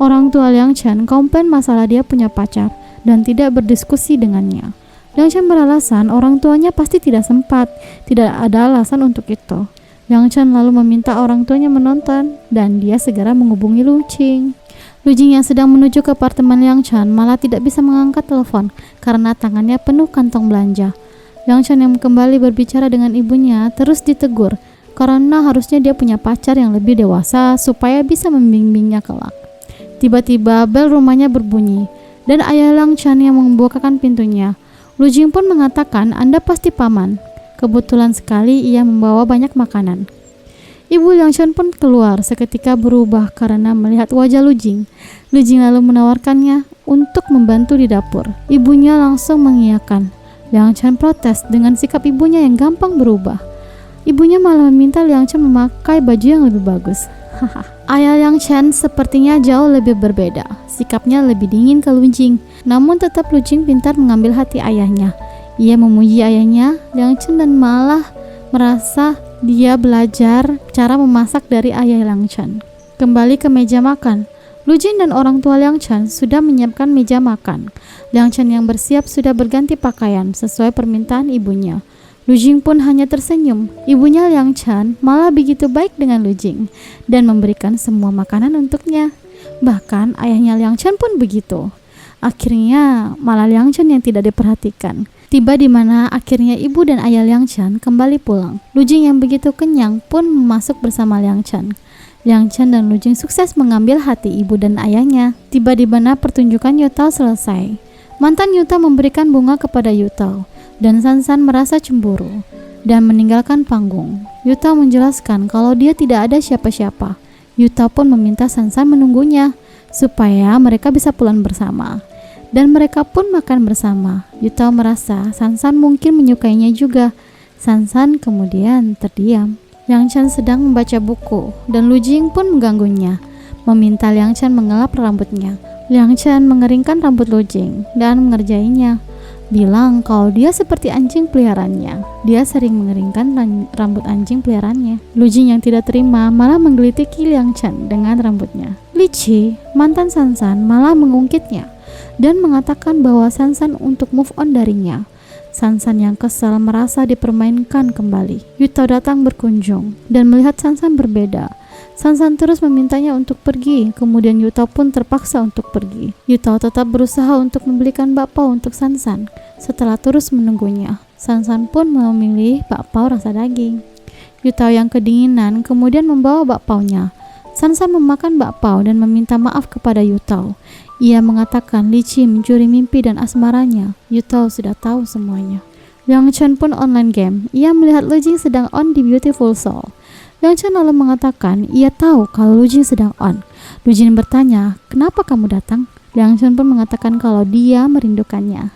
Orang tua Liang Chen komplain masalah dia punya pacar dan tidak berdiskusi dengannya. Liang Chen beralasan orang tuanya pasti tidak sempat, tidak ada alasan untuk itu. Liang Chen lalu meminta orang tuanya menonton dan dia segera menghubungi Lu Jing. Lu Jing yang sedang menuju ke apartemen Liang Chen malah tidak bisa mengangkat telepon karena tangannya penuh kantong belanja. Liang Chen yang kembali berbicara dengan ibunya terus ditegur karena harusnya dia punya pacar yang lebih dewasa supaya bisa membimbingnya kelak. Tiba-tiba bel rumahnya berbunyi dan ayah Liang Chen yang membukakan pintunya. Lu Jing pun mengatakan, "Anda pasti paman." Kebetulan sekali ia membawa banyak makanan. Ibu Liang Chen pun keluar seketika berubah karena melihat wajah Lu Jing. Lu Jing lalu menawarkannya untuk membantu di dapur. Ibunya langsung mengiyakan. Liang Chen protes dengan sikap ibunya yang gampang berubah. Ibunya malah meminta Liang Chen memakai baju yang lebih bagus. Ayah Liang Chen sepertinya jauh lebih berbeda. Sikapnya lebih dingin ke Lu Jing. Namun tetap Lu Jing pintar mengambil hati ayahnya. Ia memuji ayahnya, Liang Chen, dan malah merasa dia belajar cara memasak dari ayah Liang Chen. Kembali ke meja makan. Lu Jing dan orang tua Liang Chen sudah menyiapkan meja makan. Liang Chen yang bersiap sudah berganti pakaian sesuai permintaan ibunya. Lu Jing pun hanya tersenyum. Ibunya Liang Chen malah begitu baik dengan Lu Jing dan memberikan semua makanan untuknya. Bahkan ayahnya Liang Chen pun begitu. Akhirnya malah Liang Chen yang tidak diperhatikan. Tiba di mana akhirnya ibu dan ayah Liang Chen kembali pulang. Lu Jing yang begitu kenyang pun masuk bersama Liang Chen. Liang Chen dan Lu Jing sukses mengambil hati ibu dan ayahnya. Tiba di mana pertunjukan Yutao selesai. Mantan Yuta memberikan bunga kepada Yutao. Dan San merasa cemburu dan meninggalkan panggung. Yuta menjelaskan kalau dia tidak ada siapa-siapa. Yuta pun meminta San menunggunya supaya mereka bisa pulang bersama. Dan mereka pun makan bersama. Yuta merasa San mungkin menyukainya juga. San kemudian terdiam. Liang Chen sedang membaca buku dan Lu Jing pun mengganggunya, meminta Liang Chen mengelap rambutnya. Liang Chen mengeringkan rambut Lu Jing dan mengerjainya. bilang kalau dia seperti anjing peliharaannya. Dia sering mengeringkan rambut anjing peliharaannya. Lu Jing yang tidak terima malah menggelitiki Liang Chen dengan rambutnya. Li Qi, mantan Sansan, malah mengungkitnya dan mengatakan bahwa Sansan untuk move on darinya. Sansan yang kesal merasa dipermainkan kembali. Yutao datang berkunjung dan melihat Sansan berbeda. Sansan terus memintanya untuk pergi, kemudian Yutao pun terpaksa untuk pergi. Yutao tetap berusaha untuk membelikan bakpao untuk Sansan. Setelah terus menunggunya, Sansan pun memilih bakpao rasa daging. Yutao yang kedinginan kemudian membawa bakpaonya. Sansan memakan bakpao dan meminta maaf kepada Yutao. Ia mengatakan Li Qi mencuri mimpi dan asmaranya. Yutao sudah tahu semuanya. Liang Chen pun online game. Ia melihat Lu Jing sedang on di Beautiful Soul. Liang Chen lalu mengatakan ia tahu kalau Lu Jing sedang on. Lu Jing bertanya, kenapa kamu datang? Liang Chen pun mengatakan kalau dia merindukannya.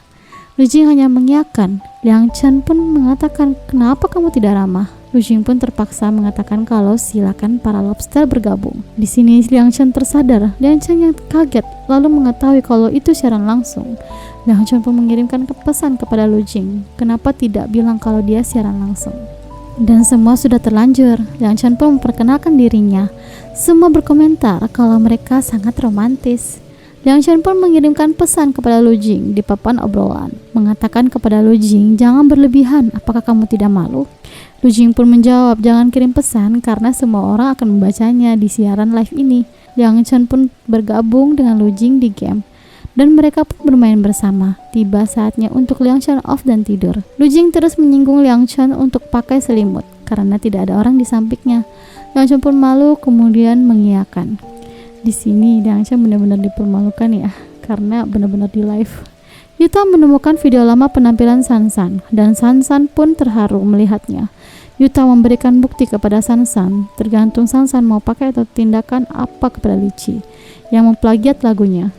Lu Jing hanya mengiyakan. Liang Chen pun mengatakan, kenapa kamu tidak ramah? Lu Jing pun terpaksa mengatakan kalau silakan para lobster bergabung. Di sini Liang Chen tersadar. Liang Chen yang kaget lalu mengetahui kalau itu siaran langsung. Liang Chen pun mengirimkan pesan kepada Lu Jing, kenapa tidak bilang kalau dia siaran langsung. Dan semua sudah terlanjur. Liang Chen pun memperkenalkan dirinya. Semua berkomentar kalau mereka sangat romantis. Liang Chen pun mengirimkan pesan kepada Lu Jing di papan obrolan, mengatakan kepada Lu Jing, jangan berlebihan, apakah kamu tidak malu? Lu Jing pun menjawab, jangan kirim pesan karena semua orang akan membacanya di siaran live ini. Liang Chen pun bergabung dengan Lu Jing di game dan mereka pun bermain bersama. Tiba saatnya untuk Liang Chen off dan tidur. Lu Jing terus menyinggung Liang Chen untuk pakai selimut karena tidak ada orang di sampingnya. Liang Chen pun malu kemudian mengiyakan. Di sini Liang Chen benar-benar dipermalukan ya, karena benar-benar di live. Yutao menemukan video lama penampilan Sansan dan Sansan pun terharu melihatnya. Yutao memberikan bukti kepada Sansan, tergantung Sansan mau pakai atau tindakan apa kepada Li Qi yang memplagiat lagunya.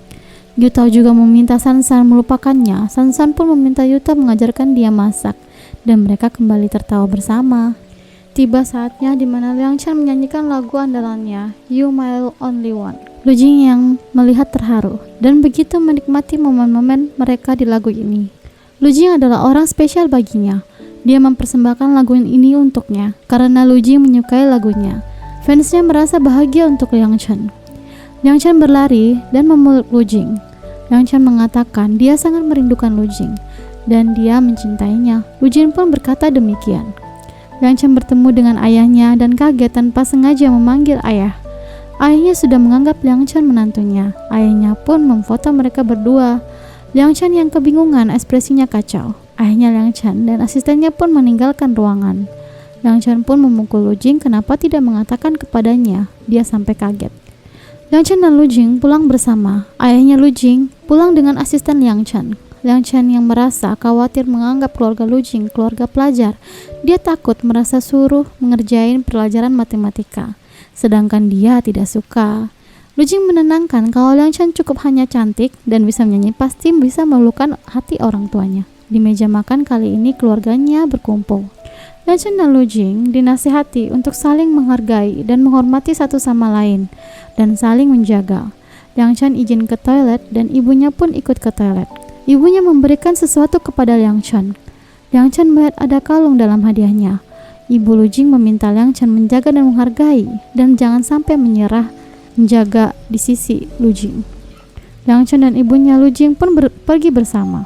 Yutao juga meminta Sansan melupakannya. Sansan pun meminta Yutao mengajarkan dia masak dan mereka kembali tertawa bersama. Tiba saatnya di mana Liang Chen menyanyikan lagu andalannya, You My Only One. Lu Jing yang melihat terharu dan begitu menikmati momen-momen mereka di lagu ini. Lu Jing adalah orang spesial baginya. Dia mempersembahkan lagu ini untuknya karena Lu Jing menyukai lagunya. Fansnya merasa bahagia untuk Liang Chen. Liang Chen berlari dan memeluk Lu Jing. Liang Chen mengatakan dia sangat merindukan Lu Jing dan dia mencintainya. Lu Jing pun berkata demikian. Liang Chen bertemu dengan ayahnya dan kaget tanpa sengaja memanggil ayah. Ayahnya sudah menganggap Liang Chen menantunya. Ayahnya pun memfoto mereka berdua. Liang Chen yang kebingungan, ekspresinya kacau. Ayahnya Liang Chen dan asistennya pun meninggalkan ruangan. Liang Chen pun memukul Lu Jing kenapa tidak mengatakan kepadanya. Dia sampai kaget. Liang Chen dan Lu Jing pulang bersama. Ayahnya Lu Jing pulang dengan asisten Liang Chen. Liang Chen yang merasa khawatir menganggap keluarga Lu Jing keluarga pelajar. Dia takut merasa suruh mengerjain pelajaran matematika, sedangkan dia tidak suka. Lu Jing menenangkan kalau Liang Chen cukup hanya cantik dan bisa menyanyi, pasti bisa meluluhkan hati orang tuanya. Di meja makan kali ini keluarganya berkumpul. Liang Chen dan Lu Jing dinasihati untuk saling menghargai dan menghormati satu sama lain dan saling menjaga. Liang Chen izin ke toilet dan ibunya pun ikut ke toilet. Ibunya memberikan sesuatu kepada Liang Chen. Liang Chen melihat ada kalung dalam hadiahnya. Ibu Lu Jing meminta Liang Chen menjaga dan menghargai dan jangan sampai menyerah menjaga di sisi Lu Jing. Liang Chen dan ibunya Lu Jing pun pergi bersama.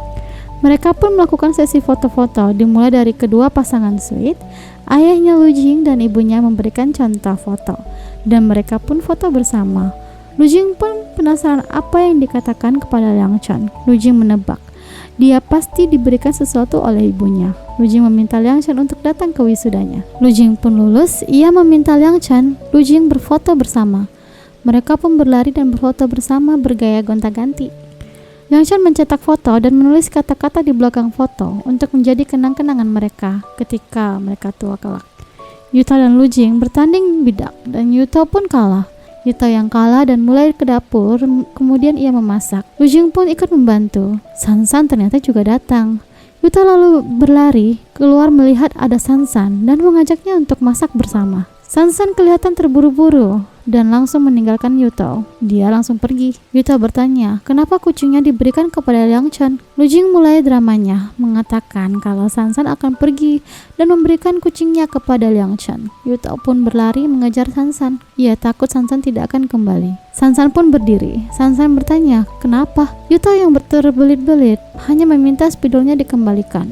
Mereka pun melakukan sesi foto-foto dimulai dari kedua pasangan sweet. Ayahnya Lu Jing dan ibunya memberikan contoh foto dan mereka pun foto bersama. Lu Jing pun penasaran apa yang dikatakan kepada Liang Chen. Lu Jing menebak, dia pasti diberikan sesuatu oleh ibunya. Lu Jing meminta Liang Chen untuk datang ke wisudanya. Lu Jing pun lulus, ia meminta Liang Chen, Lu Jing berfoto bersama. Mereka pun berlari dan berfoto bersama bergaya gonta-ganti. Liang Chen mencetak foto dan menulis kata-kata di belakang foto untuk menjadi kenang-kenangan mereka ketika mereka tua kelak. Yutao dan Lu Jing bertanding bidak dan Yutao pun kalah. Yutao yang kalah dan mulai ke dapur, kemudian ia memasak. Lu Jing pun ikut membantu. Sansan ternyata juga datang. Yutao lalu berlari keluar melihat ada Sansan dan mengajaknya untuk masak bersama. Sansan kelihatan terburu-buru dan langsung meninggalkan Yuto. Dia langsung pergi. Yuto bertanya, kenapa kucingnya diberikan kepada Liang Chen? Lu Jing mulai dramanya, mengatakan kalau Sansan akan pergi dan memberikan kucingnya kepada Liang Chen. Yuto pun berlari mengejar Sansan. Ia takut Sansan tidak akan kembali. Sansan pun berdiri. Sansan bertanya, kenapa? Yuto yang terbelit-belit hanya meminta spidolnya dikembalikan.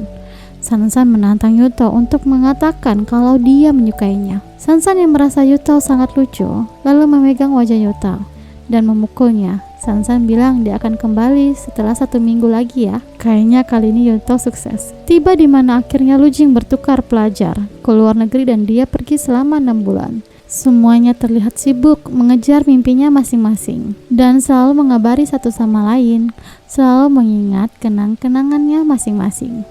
Sansan menantang Yuto untuk mengatakan kalau dia menyukainya. Sansan yang merasa Yuto sangat lucu, lalu memegang wajah Yuto dan memukulnya. Sansan bilang dia akan kembali setelah 1 minggu lagi ya. Kayaknya kali ini Yuto sukses. Tiba di mana akhirnya Lu Jing bertukar pelajar ke luar negeri dan dia pergi selama 6 bulan. Semuanya terlihat sibuk mengejar mimpinya masing-masing dan selalu mengabari satu sama lain, selalu mengingat kenang-kenangannya masing-masing.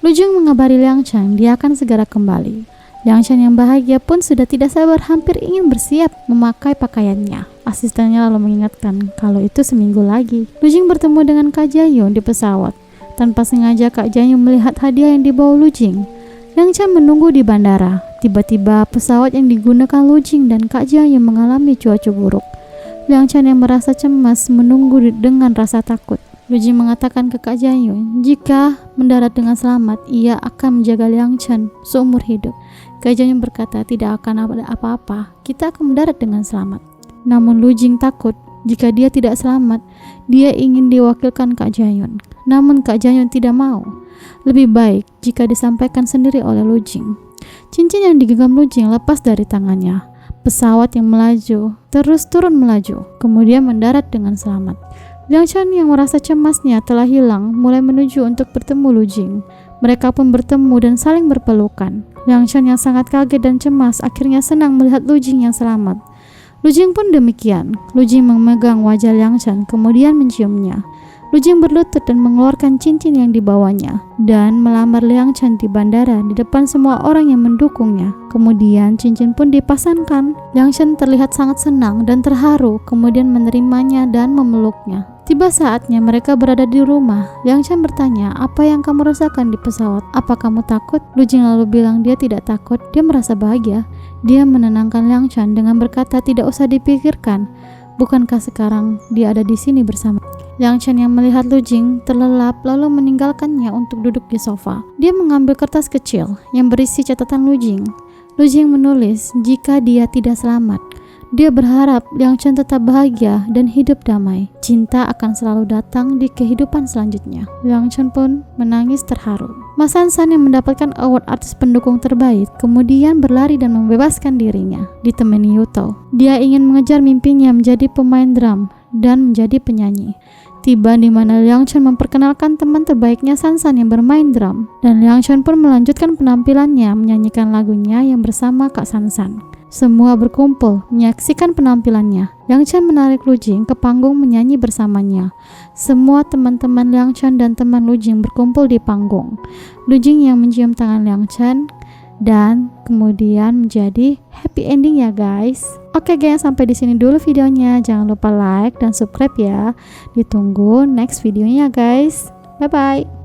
Lu Jing mengabari Liang Chen dia akan segera kembali. Liang Chen yang bahagia pun sudah tidak sabar, hampir ingin bersiap memakai pakaiannya. Asistennya lalu mengingatkan kalau itu seminggu lagi. Lu Jing bertemu dengan Kak Jae-yoon di pesawat. Tanpa sengaja Kak Jae-yoon melihat hadiah yang dibawa Lu Jing. Liang Chen menunggu di bandara. Tiba-tiba pesawat yang digunakan Lu Jing dan Kak Jae-yoon mengalami cuaca buruk. Liang Chen yang merasa cemas menunggu dengan rasa takut. Lu Jing mengatakan ke Kak Jae-yoon, jika mendarat dengan selamat, ia akan menjaga Liang Chen seumur hidup. Kak Jae-yoon berkata, tidak akan ada apa-apa, kita akan mendarat dengan selamat. Namun Lu Jing takut, jika dia tidak selamat, dia ingin diwakilkan Kak Jae-yoon. Namun Kak Jae-yoon tidak mau. Lebih baik jika disampaikan sendiri oleh Lu Jing. Cincin yang digenggam Lu Jing lepas dari tangannya. Pesawat yang melaju terus turun melaju, kemudian mendarat dengan selamat. Liang Chen yang merasa cemasnya telah hilang mulai menuju untuk bertemu Lu Jing. Mereka pun bertemu dan saling berpelukan. Liang Chen yang sangat kaget dan cemas akhirnya senang melihat Lu Jing yang selamat. Lu Jing pun demikian. Lu Jing memegang wajah Liang Chen kemudian menciumnya. Lu Jing berlutut dan mengeluarkan cincin yang dibawanya dan melamar Liang Chen di bandara di depan semua orang yang mendukungnya. Kemudian cincin pun dipasangkan. Liang Chen terlihat sangat senang dan terharu, kemudian menerimanya dan memeluknya. Tiba saatnya mereka berada di rumah. Liang Chen bertanya, apa yang kamu rasakan di pesawat? Apa kamu takut? Lu Jing lalu bilang dia tidak takut, dia merasa bahagia. Dia menenangkan Liang Chen dengan berkata, tidak usah dipikirkan. Bukankah sekarang dia ada di sini bersama? Liang Chen yang melihat Lu Jing terlelap lalu meninggalkannya untuk duduk di sofa. Dia mengambil kertas kecil yang berisi catatan Lu Jing. Lu Jing menulis jika dia tidak selamat. Dia berharap Liang Chen tetap bahagia dan hidup damai. Cinta akan selalu datang di kehidupan selanjutnya. Liang Chen pun menangis terharu. Mas Sansan yang mendapatkan award artis pendukung terbaik kemudian berlari dan membebaskan dirinya, ditemani Yuto. Dia ingin mengejar mimpinya menjadi pemain drum dan menjadi penyanyi. Tiba di mana Liang Chen memperkenalkan teman terbaiknya Sansan yang bermain drum, dan Liang Chen pun melanjutkan penampilannya menyanyikan lagunya yang bersama Kak Sansan. Semua berkumpul menyaksikan penampilannya. Liang Chen menarik Lu Jing ke panggung menyanyi bersamanya. Semua teman-teman Liang Chen dan teman Lu Jing berkumpul di panggung. Lu Jing yang mencium tangan Liang Chen dan kemudian menjadi happy ending ya guys. Oke guys, sampai di sini dulu videonya. Jangan lupa like dan subscribe ya. Ditunggu next videonya guys. Bye bye.